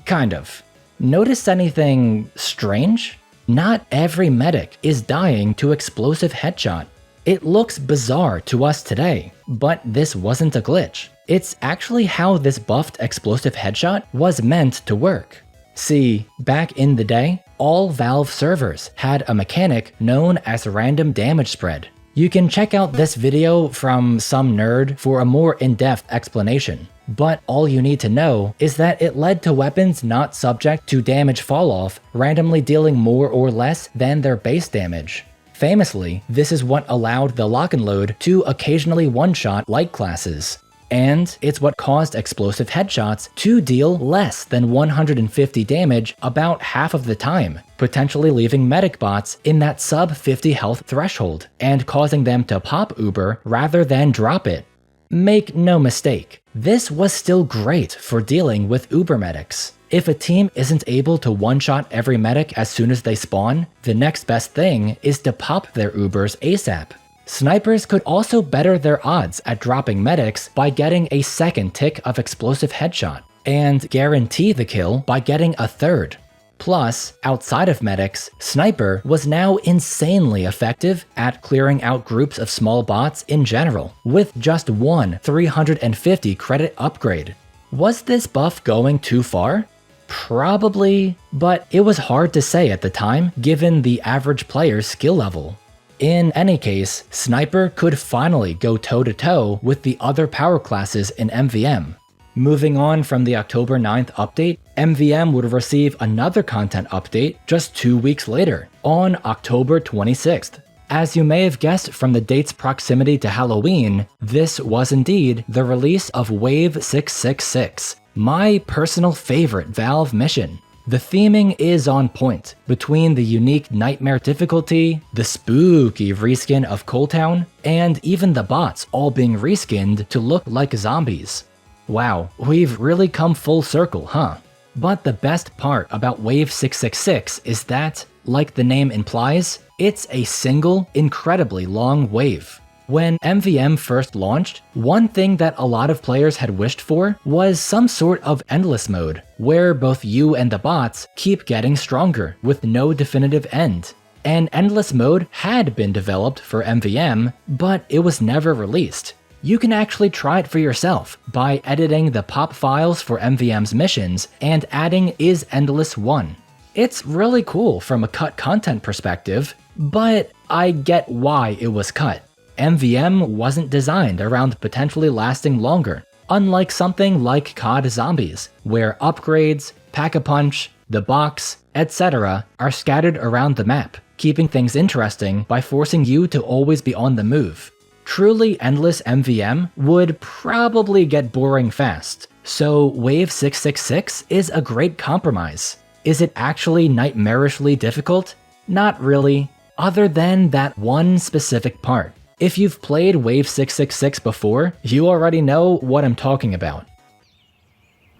Kind of. Notice anything strange? Not every medic is dying to explosive headshot. It looks bizarre to us today, but this wasn't a glitch. It's actually how this buffed explosive headshot was meant to work. See, back in the day, all Valve servers had a mechanic known as random damage spread. You can check out this video from some nerd for a more in-depth explanation. But all you need to know is that it led to weapons not subject to damage falloff randomly dealing more or less than their base damage. Famously, this is what allowed the lock and load to occasionally one-shot light classes. And it's what caused explosive headshots to deal less than 150 damage about half of the time, potentially leaving medic bots in that sub 50 health threshold and causing them to pop Uber rather than drop it. Make no mistake, this was still great for dealing with Uber medics. If a team isn't able to one-shot every medic as soon as they spawn, the next best thing is to pop their Ubers ASAP. Snipers could also better their odds at dropping medics by getting a second tick of explosive headshot, and guarantee the kill by getting a third. Plus, outside of medics, Sniper was now insanely effective at clearing out groups of small bots in general, with just one 350 credit upgrade. Was this buff going too far? Probably, but it was hard to say at the time given the average player's skill level. In any case, Sniper could finally go toe-to-toe with the other power classes in MVM. Moving on from the October 9th update, MVM would receive another content update just 2 weeks later, on October 26th. As you may have guessed from the date's proximity to Halloween, this was indeed the release of Wave 666, my personal favorite Valve mission. The theming is on point, between the unique nightmare difficulty, the spooky reskin of Coaltown, and even the bots all being reskinned to look like zombies. Wow, we've really come full circle, huh? But the best part about Wave 666 is that, like the name implies, it's a single, incredibly long wave. When MVM first launched, one thing that a lot of players had wished for was some sort of endless mode, where both you and the bots keep getting stronger with no definitive end. An endless mode had been developed for MVM, but it was never released. You can actually try it for yourself by editing the pop files for MVM's missions and adding is endless 1. It's really cool from a cut content perspective, but I get why it was cut. MVM wasn't designed around potentially lasting longer, unlike something like COD Zombies, where upgrades, Pack-a-Punch, the box, etc. are scattered around the map, keeping things interesting by forcing you to always be on the move. Truly endless MVM would probably get boring fast, so Wave 666 is a great compromise. Is it actually nightmarishly difficult? Not really, other than that one specific part. If you've played Wave 666 before, you already know what I'm talking about.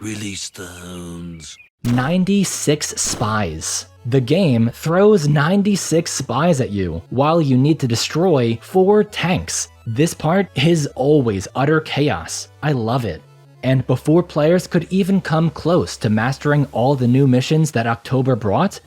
Release the hounds. 96 spies. The game throws 96 spies at you while you need to destroy 4 tanks. This part is always utter chaos. I love it. And before players could even come close to mastering all the new missions that October brought,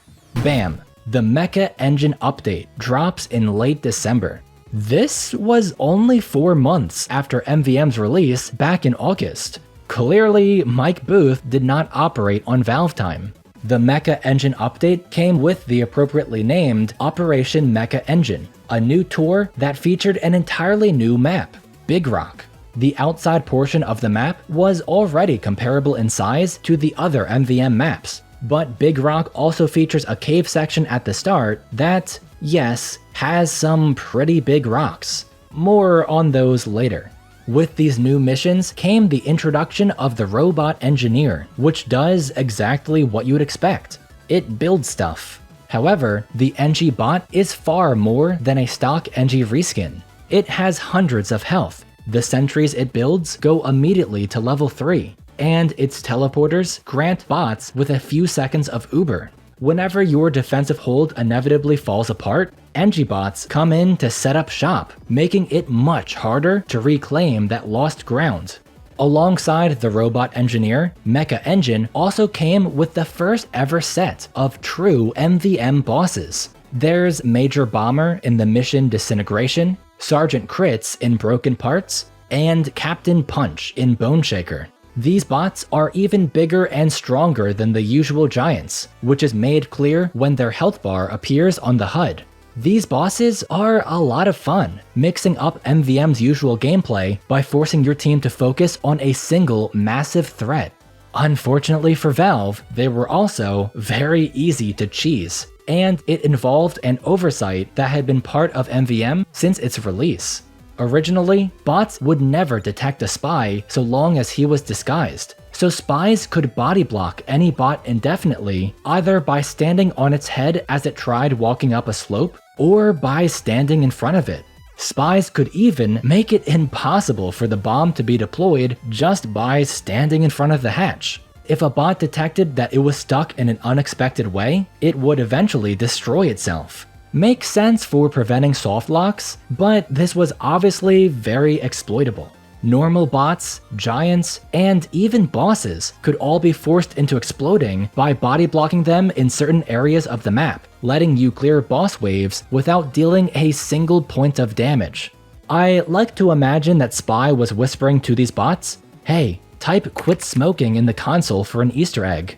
bam, the Mecha Engine update drops in late December. This was only 4 months after MVM's release back in August. Clearly, Mike Booth did not operate on Valve time. The Mecha Engine update came with the appropriately named Operation Mecha Engine, a new tour that featured an entirely new map, Big Rock. The outside portion of the map was already comparable in size to the other MVM maps, but Big Rock also features a cave section at the start that, yes, has some pretty big rocks. More on those later. With these new missions came the introduction of the Robot Engineer, which does exactly what you would expect. It builds stuff. However, the NG bot is far more than a stock NG reskin. It has hundreds of health. The sentries it builds go immediately to level 3, and its teleporters grant bots with a few seconds of Uber. Whenever your defensive hold inevitably falls apart, NG bots come in to set up shop, making it much harder to reclaim that lost ground. Alongside the Robot Engineer, Mecha Engine also came with the first ever set of true MVM bosses. There's Major Bomber in the mission Disintegration, Sergeant Crits in Broken Parts, and Captain Punch in Bone Shaker. These bots are even bigger and stronger than the usual giants, which is made clear when their health bar appears on the HUD. These bosses are a lot of fun, mixing up MVM's usual gameplay by forcing your team to focus on a single massive threat. Unfortunately for Valve, they were also very easy to cheese, and it involved an oversight that had been part of MVM since its release. Originally, bots would never detect a spy so long as he was disguised, so spies could body block any bot indefinitely, either by standing on its head as it tried walking up a slope, or by standing in front of it. Spies could even make it impossible for the bomb to be deployed just by standing in front of the hatch. If a bot detected that it was stuck in an unexpected way, it would eventually destroy itself. Makes sense for preventing soft locks, but this was obviously very exploitable. Normal bots, giants, and even bosses could all be forced into exploding by body blocking them in certain areas of the map, letting you clear boss waves without dealing a single point of damage. I like to imagine that Spy was whispering to these bots, "Hey, type quit smoking in the console for an Easter egg."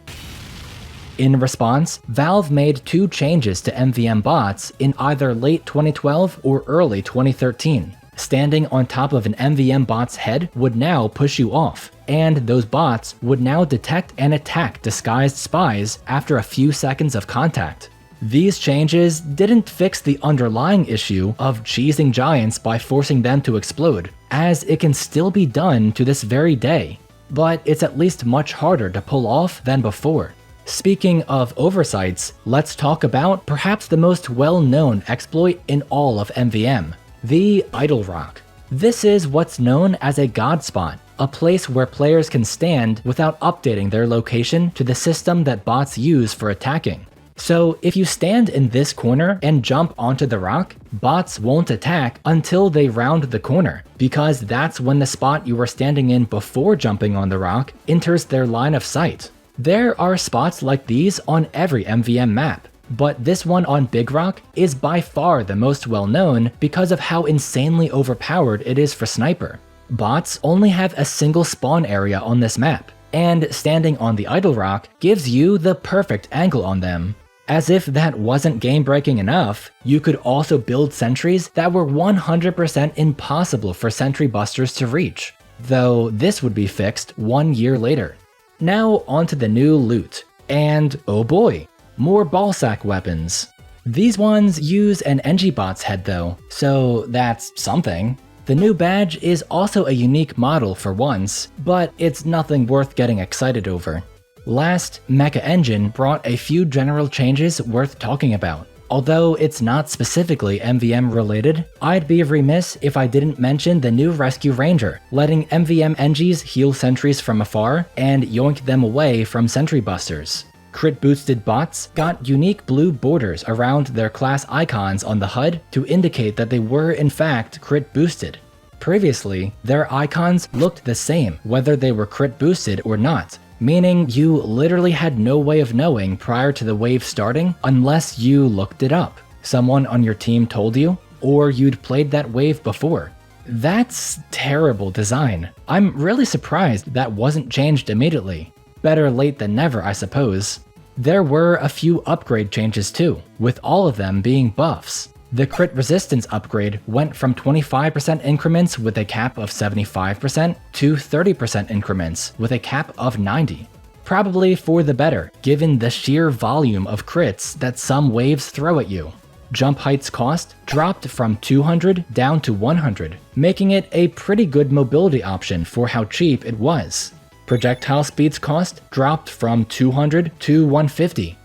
In response, Valve made 2 changes to MVM bots in either late 2012 or early 2013. Standing on top of an MVM bot's head would now push you off, and those bots would now detect and attack disguised spies after a few seconds of contact. These changes didn't fix the underlying issue of cheesing giants by forcing them to explode, as it can still be done to this very day, but it's at least much harder to pull off than before. Speaking of oversights, let's talk about perhaps the most well-known exploit in all of MVM, the Idle Rock. This is what's known as a God Spot, a place where players can stand without updating their location to the system that bots use for attacking. So if you stand in this corner and jump onto the rock, bots won't attack until they round the corner, because that's when the spot you were standing in before jumping on the rock enters their line of sight. There are spots like these on every MVM map, but this one on Big Rock is by far the most well known because of how insanely overpowered it is for Sniper. Bots only have a single spawn area on this map, and standing on the Idle Rock gives you the perfect angle on them. As if that wasn't game-breaking enough, you could also build sentries that were 100% impossible for sentry busters to reach, though this would be fixed 1 year later. Now onto the new loot, and oh boy, more ballsack weapons. These ones use an NG-bot's head though, so that's something. The new badge is also a unique model for once, but it's nothing worth getting excited over. Last, Mecha Engine brought a few general changes worth talking about. Although it's not specifically MVM related, I'd be remiss if I didn't mention the new Rescue Ranger, letting MVM NGs heal sentries from afar and yoink them away from sentry busters. Crit boosted bots got unique blue borders around their class icons on the HUD to indicate that they were in fact crit boosted. Previously, their icons looked the same whether they were crit boosted or not, meaning you literally had no way of knowing prior to the wave starting unless you looked it up. Someone on your team told you, or you'd played that wave before. That's terrible design. I'm really surprised that wasn't changed immediately. Better late than never, I suppose. There were a few upgrade changes too, with all of them being buffs. The crit resistance upgrade went from 25% increments with a cap of 75% to 30% increments with a cap of 90%. Probably for the better, given the sheer volume of crits that some waves throw at you. Jump height's cost dropped from 200 down to 100, making it a pretty good mobility option for how cheap it was. Projectile speed's cost dropped from 200 to 150.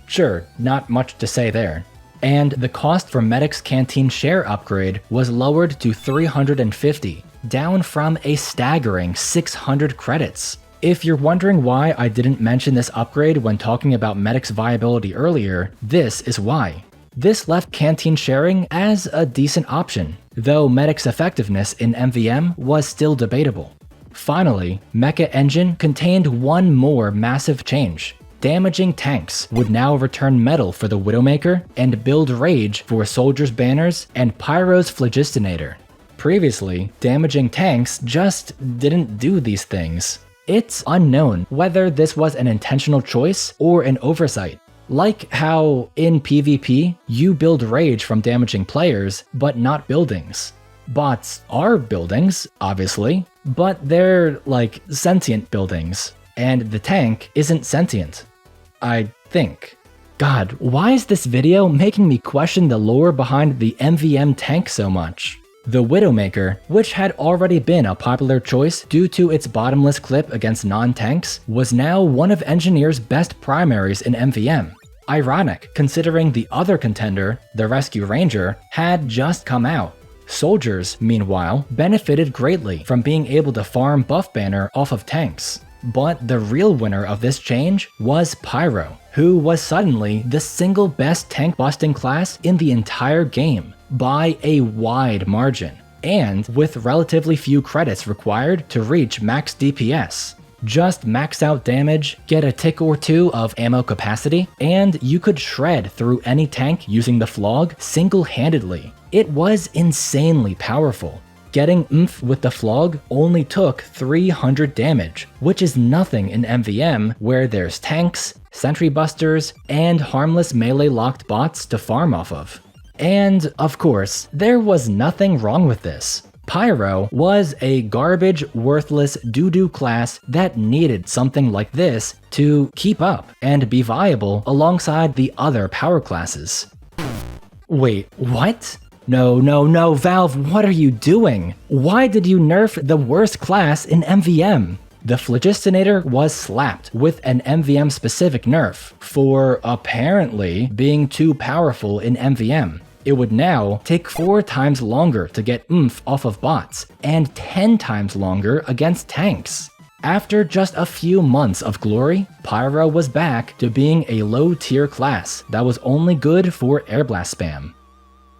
Sure, not much to say there. And the cost for Medic's Canteen Share upgrade was lowered to 350, down from a staggering 600 credits. If you're wondering why I didn't mention this upgrade when talking about Medic's viability earlier, this is why. This left Canteen Sharing as a decent option, though Medic's effectiveness in MVM was still debatable. Finally, Mecha Engine contained one more massive change. Damaging tanks would now return metal for the Widowmaker and build rage for Soldier's Banners and Pyro's Phlogistinator. Previously, damaging tanks just didn't do these things. It's unknown whether this was an intentional choice or an oversight. Like how, in PvP, you build rage from damaging players, but not buildings. Bots are buildings, obviously, but they're like sentient buildings, and the tank isn't sentient. I think. God, why is this video making me question the lore behind the MVM tank so much? The Widowmaker, which had already been a popular choice due to its bottomless clip against non-tanks, was now one of Engineer's best primaries in MVM. Ironic, considering the other contender, the Rescue Ranger, had just come out. Soldiers, meanwhile, benefited greatly from being able to farm buff banner off of tanks. But the real winner of this change was Pyro, who was suddenly the single best tank busting class in the entire game, by a wide margin, and with relatively few credits required to reach max DPS. Just max out damage, get a tick or two of ammo capacity, and you could shred through any tank using the Flog single-handedly. It was insanely powerful. Getting oomph with the Flog only took 300 damage, which is nothing in MVM where there's tanks, sentry busters, and harmless melee locked bots to farm off of. And of course, there was nothing wrong with this. Pyro was a garbage, worthless doo-doo class that needed something like this to keep up and be viable alongside the other power classes. Wait, what? No, Valve, what are you doing? Why did you nerf the worst class in MVM? The Phlogistinator was slapped with an MVM specific nerf for apparently being too powerful in MVM. It would now take 4 times longer to get oomph off of bots, and 10 times longer against tanks. After just a few months of glory, Pyro was back to being a low tier class that was only good for airblast spam.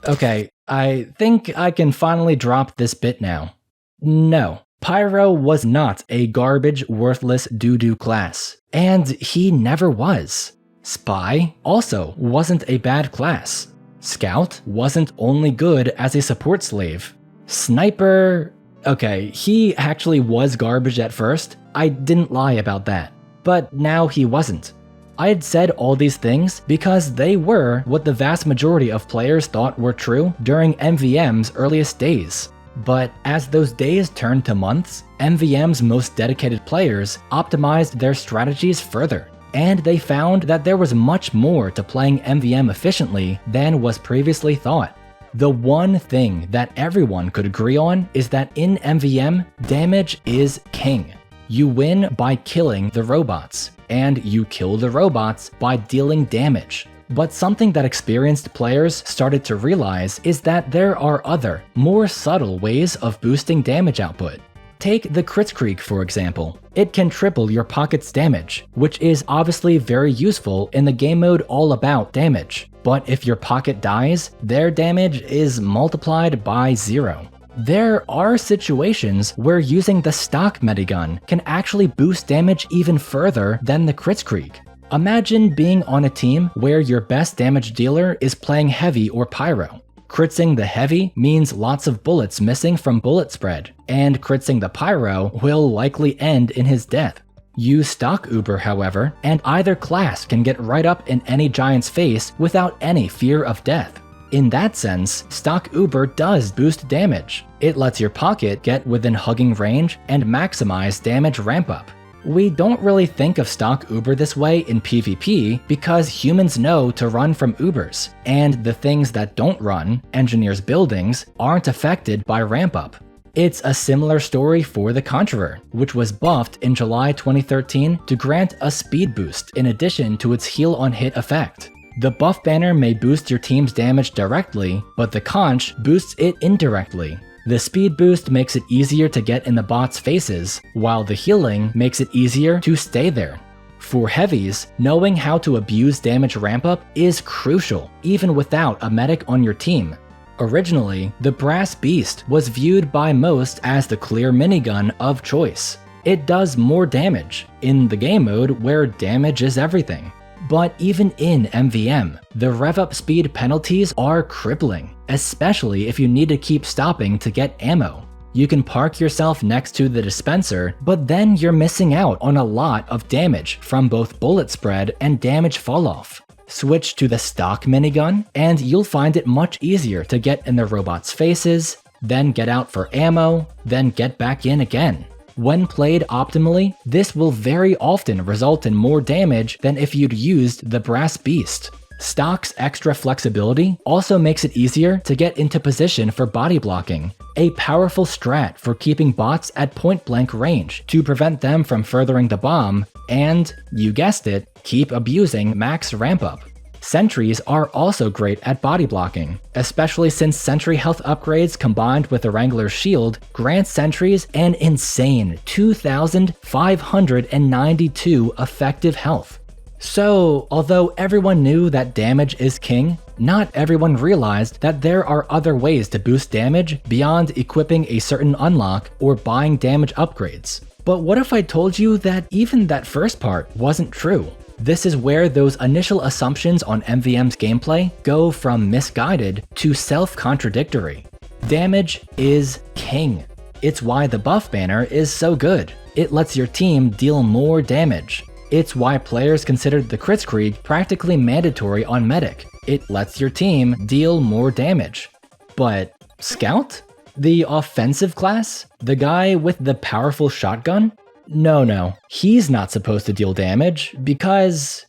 Okay, I think I can finally drop this bit now. No, Pyro was not a garbage, worthless doo-doo class, and he never was. Spy also wasn't a bad class. Scout wasn't only good as a support slave. Sniper... okay, he actually was garbage at first, I didn't lie about that. But now he wasn't. I had said all these things because they were what the vast majority of players thought were true during MVM's earliest days. But as those days turned to months, MVM's most dedicated players optimized their strategies further, and they found that there was much more to playing MVM efficiently than was previously thought. The one thing that everyone could agree on is that in MVM, damage is king. You win by killing the robots, and you kill the robots by dealing damage. But something that experienced players started to realize is that there are other, more subtle ways of boosting damage output. Take the Kritzkrieg for example. It can triple your pocket's damage, which is obviously very useful in the game mode all about damage. But if your pocket dies, their damage is multiplied by 0. There are situations where using the stock medigun can actually boost damage even further than the Kritzkrieg. Imagine being on a team where your best damage dealer is playing heavy or pyro. Critzing the heavy means lots of bullets missing from bullet spread, and critzing the pyro will likely end in his death. Use stock Uber, however, and either class can get right up in any giant's face without any fear of death. In that sense, stock Uber does boost damage. It lets your pocket get within hugging range and maximize damage ramp up. We don't really think of stock Uber this way in PvP because humans know to run from Ubers, and the things that don't run, engineers' buildings, aren't affected by ramp up. It's a similar story for the Conjurer, which was buffed in July 2013 to grant a speed boost in addition to its heal on hit effect. The buff banner may boost your team's damage directly, but the conch boosts it indirectly. The speed boost makes it easier to get in the bot's faces, while the healing makes it easier to stay there. For heavies, knowing how to abuse damage ramp up is crucial, even without a medic on your team. Originally, the Brass Beast was viewed by most as the clear minigun of choice. It does more damage, in the game mode where damage is everything. But even in MVM, the rev up speed penalties are crippling, especially if you need to keep stopping to get ammo. You can park yourself next to the dispenser, but then you're missing out on a lot of damage from both bullet spread and damage falloff. Switch to the stock minigun, and you'll find it much easier to get in the robots' faces, then get out for ammo, then get back in again. When played optimally, this will very often result in more damage than if you'd used the Brass Beast. Stock's extra flexibility also makes it easier to get into position for body blocking, a powerful strat for keeping bots at point-blank range to prevent them from furthering the bomb, and, you guessed it, keep abusing max ramp-up. Sentries are also great at body blocking, especially since sentry health upgrades combined with the Wrangler's shield grant sentries an insane 2,592 effective health. So, although everyone knew that damage is king, not everyone realized that there are other ways to boost damage beyond equipping a certain unlock or buying damage upgrades. But what if I told you that even that first part wasn't true? This is where those initial assumptions on MVM's gameplay go from misguided to self-contradictory. Damage is king. It's why the buff banner is so good. It lets your team deal more damage. It's why players considered the Kritzkrieg practically mandatory on Medic. It lets your team deal more damage. But Scout? The offensive class? The guy with the powerful shotgun? No, he's not supposed to deal damage because,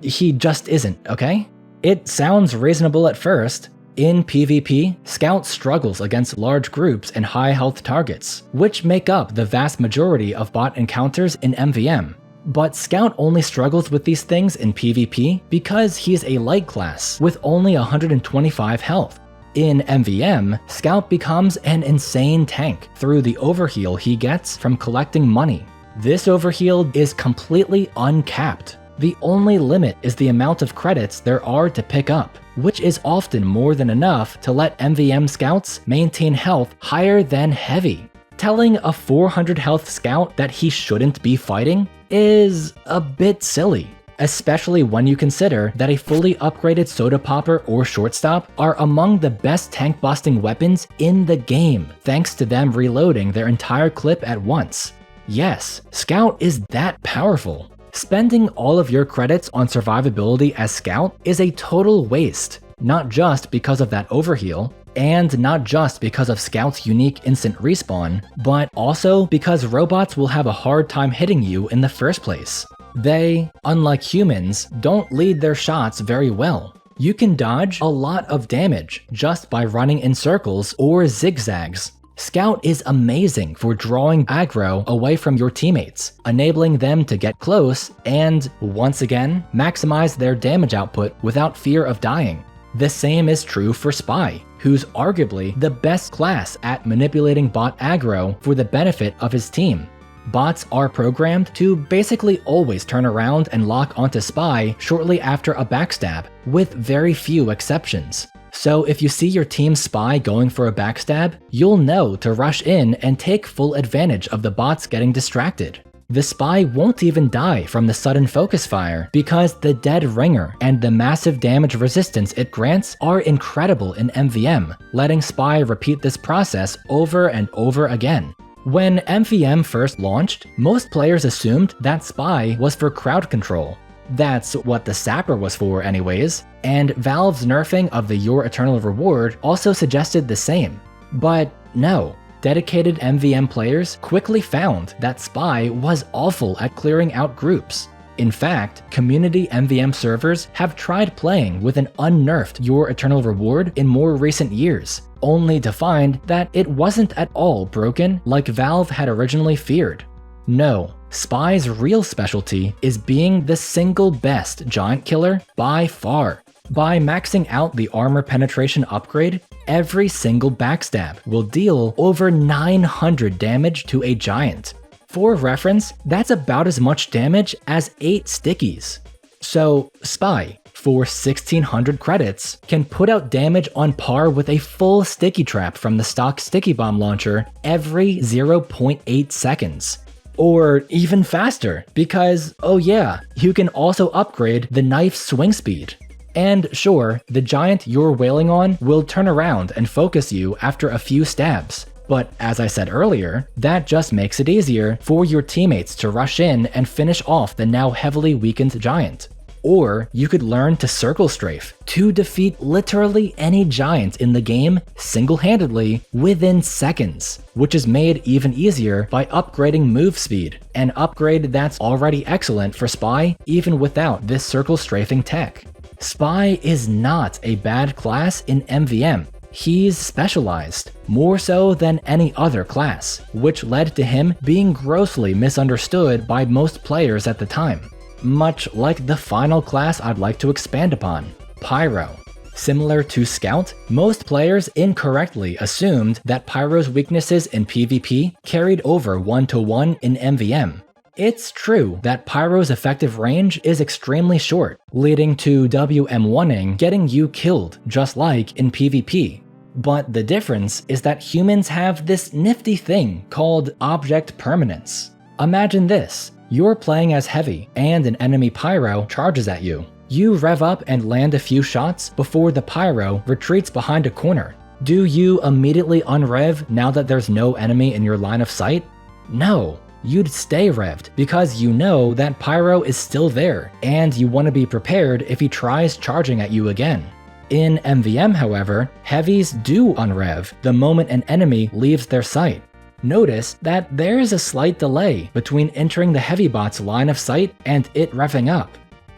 he just isn't, okay? It sounds reasonable at first. In PvP, Scout struggles against large groups and high health targets, which make up the vast majority of bot encounters in MVM. But Scout only struggles with these things in PvP because he's a light class with only 125 health. In MVM, Scout becomes an insane tank through the overheal he gets from collecting money. This overheal is completely uncapped. The only limit is the amount of credits there are to pick up, which is often more than enough to let MVM Scouts maintain health higher than heavy. Telling a 400 health Scout that he shouldn't be fighting is a bit silly. Especially when you consider that a fully upgraded soda popper or shortstop are among the best tank busting weapons in the game, thanks to them reloading their entire clip at once. Yes, Scout is that powerful. Spending all of your credits on survivability as Scout is a total waste, not just because of that overheal, and not just because of Scout's unique instant respawn, but also because robots will have a hard time hitting you in the first place. They, unlike humans, don't lead their shots very well. You can dodge a lot of damage just by running in circles or zigzags. Scout is amazing for drawing aggro away from your teammates, enabling them to get close and, once again, maximize their damage output without fear of dying. The same is true for Spy, who's arguably the best class at manipulating bot aggro for the benefit of his team. Bots are programmed to basically always turn around and lock onto Spy shortly after a backstab, with very few exceptions. So if you see your team's Spy going for a backstab, you'll know to rush in and take full advantage of the bots getting distracted. The Spy won't even die from the sudden focus fire because the dead ringer and the massive damage resistance it grants are incredible in MVM, letting Spy repeat this process over and over again. When MVM first launched, most players assumed that Spy was for crowd control. That's what the Sapper was for anyways, and Valve's nerfing of the Your Eternal Reward also suggested the same. But no. Dedicated MVM players quickly found that Spy was awful at clearing out groups. In fact, community MVM servers have tried playing with an unnerfed Your Eternal Reward in more recent years, only to find that it wasn't at all broken like Valve had originally feared. No, Spy's real specialty is being the single best giant killer by far. By maxing out the armor penetration upgrade, every single backstab will deal over 900 damage to a giant. For reference, that's about as much damage as 8 stickies. So, Spy, for 1600 credits, can put out damage on par with a full sticky trap from the stock sticky bomb launcher every 0.8 seconds. Or even faster, because, oh yeah, you can also upgrade the knife's swing speed. And sure, the giant you're wailing on will turn around and focus you after a few stabs. But as I said earlier, that just makes it easier for your teammates to rush in and finish off the now heavily weakened giant. Or you could learn to circle strafe to defeat literally any giant in the game single-handedly within seconds, which is made even easier by upgrading move speed, an upgrade that's already excellent for Spy even without this circle strafing tech. Spy is not a bad class in MVM. He's specialized, more so than any other class, which led to him being grossly misunderstood by most players at the time. Much like the final class I'd like to expand upon, Pyro. Similar to Scout, most players incorrectly assumed that Pyro's weaknesses in PvP carried over 1-to-1 in MVM. It's true that Pyro's effective range is extremely short, leading to WM1ing getting you killed just like in PvP. But the difference is that humans have this nifty thing called object permanence. Imagine this, you're playing as Heavy and an enemy Pyro charges at you. You rev up and land a few shots before the Pyro retreats behind a corner. Do you immediately unrev now that there's no enemy in your line of sight? No. You'd stay revved because you know that Pyro is still there and you want to be prepared if he tries charging at you again. In MVM, however, Heavies do unrev the moment an enemy leaves their sight. Notice that there is a slight delay between entering the Heavy bot's line of sight and it revving up.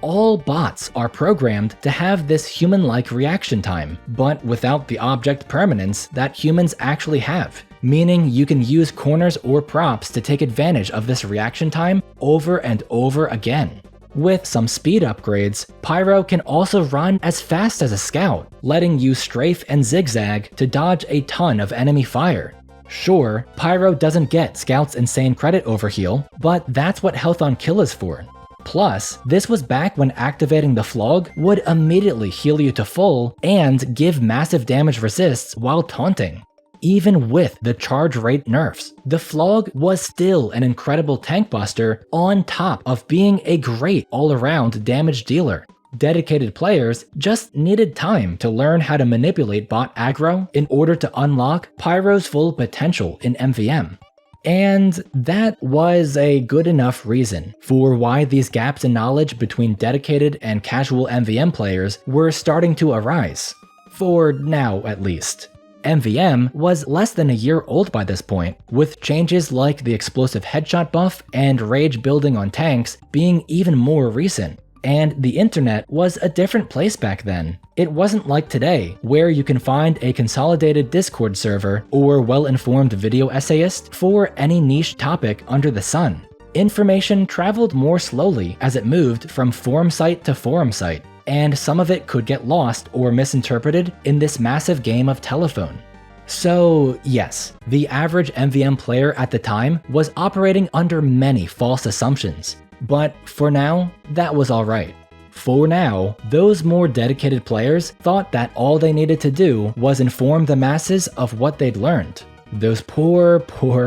All bots are programmed to have this human-like reaction time, but without the object permanence that humans actually have, meaning you can use corners or props to take advantage of this reaction time over and over again. With some speed upgrades, Pyro can also run as fast as a Scout, letting you strafe and zigzag to dodge a ton of enemy fire. Sure, Pyro doesn't get Scout's insane credit overheal, but that's what Health on Kill is for. Plus, this was back when activating the Flog would immediately heal you to full and give massive damage resists while taunting. Even with the charge rate nerfs, the Flog was still an incredible tank buster on top of being a great all-around damage dealer. Dedicated players just needed time to learn how to manipulate bot aggro in order to unlock Pyro's full potential in MVM. And that was a good enough reason for why these gaps in knowledge between dedicated and casual MVM players were starting to arise. For now, at least. MVM was less than a year old by this point, with changes like the explosive headshot buff and rage building on tanks being even more recent. And the internet was a different place back then. It wasn't like today, where you can find a consolidated Discord server or well-informed video essayist for any niche topic under the sun. Information traveled more slowly as it moved from forum site to forum site, and some of it could get lost or misinterpreted in this massive game of telephone. So yes, the average MVM player at the time was operating under many false assumptions, but for now, that was alright. For now, those more dedicated players thought that all they needed to do was inform the masses of what they'd learned. Those poor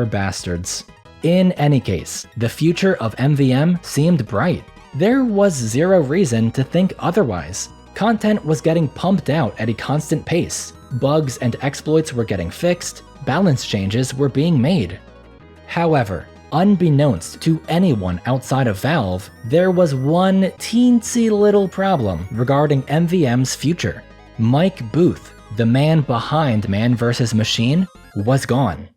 bastards. In any case, the future of MVM seemed bright. There was zero reason to think otherwise. Content was getting pumped out at a constant pace. Bugs and exploits were getting fixed. Balance changes were being made. However, unbeknownst to anyone outside of Valve, there was one teensy little problem regarding MVM's future. Mike Booth, the man behind Man vs. Machine, was gone.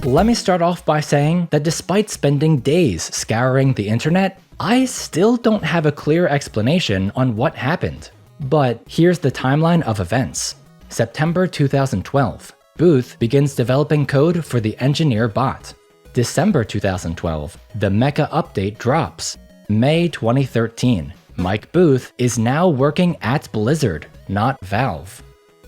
Let me start off by saying that despite spending days scouring the internet, I still don't have a clear explanation on what happened. But here's the timeline of events. September 2012, Booth begins developing code for the Engineer bot. December 2012, the Mecha update drops. May 2013, Mike Booth is now working at Blizzard, not Valve.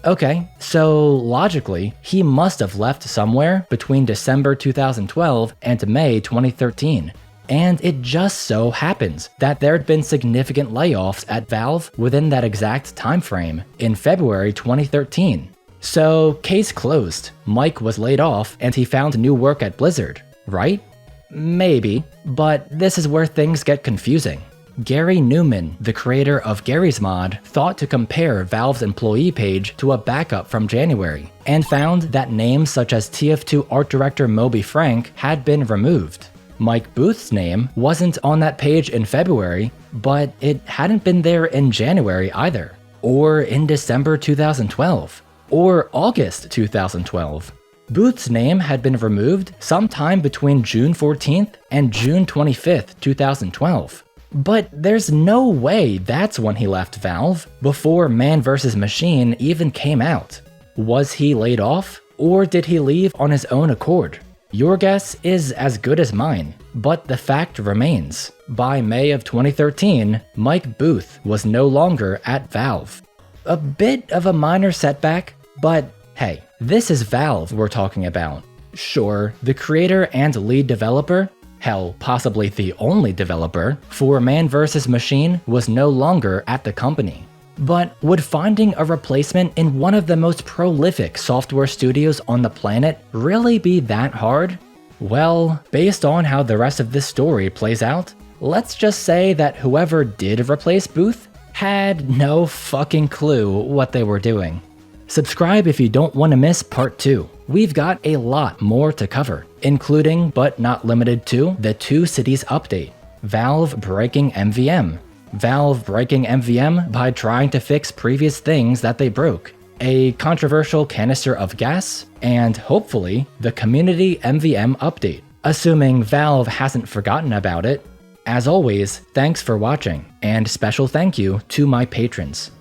Okay, so logically, he must have left somewhere between December 2012 and May 2013. And it just so happens that there'd been significant layoffs at Valve within that exact time frame in February 2013. So, case closed. Mike was laid off and he found new work at Blizzard, right? Maybe, but this is where things get confusing. Gary Newman, the creator of Gary's Mod, thought to compare Valve's employee page to a backup from January, and found that names such as TF2 art director Moby Frank had been removed. Mike Booth's name wasn't on that page in February, but it hadn't been there in January either, or in December 2012, or August 2012. Booth's name had been removed sometime between June 14th and June 25th, 2012. But there's no way that's when he left Valve, before Man vs. Machine even came out. Was he laid off, or did he leave on his own accord? Your guess is as good as mine, but the fact remains. By May of 2013, Mike Booth was no longer at Valve. A bit of a minor setback, but hey, this is Valve we're talking about. Sure, the creator and lead developer, hell, possibly the only developer, for Man vs. Machine was no longer at the company. But would finding a replacement in one of the most prolific software studios on the planet really be that hard? Well, based on how the rest of this story plays out, let's just say that whoever did replace Booth had no fucking clue what they were doing. Subscribe if you don't want to miss part 2. We've got a lot more to cover, including but not limited to the Two Cities update, Valve breaking MVM, Valve breaking MVM by trying to fix previous things that they broke, a controversial canister of gas, and hopefully the community MVM update, assuming Valve hasn't forgotten about it. As always, thanks for watching, and special thank you to my patrons.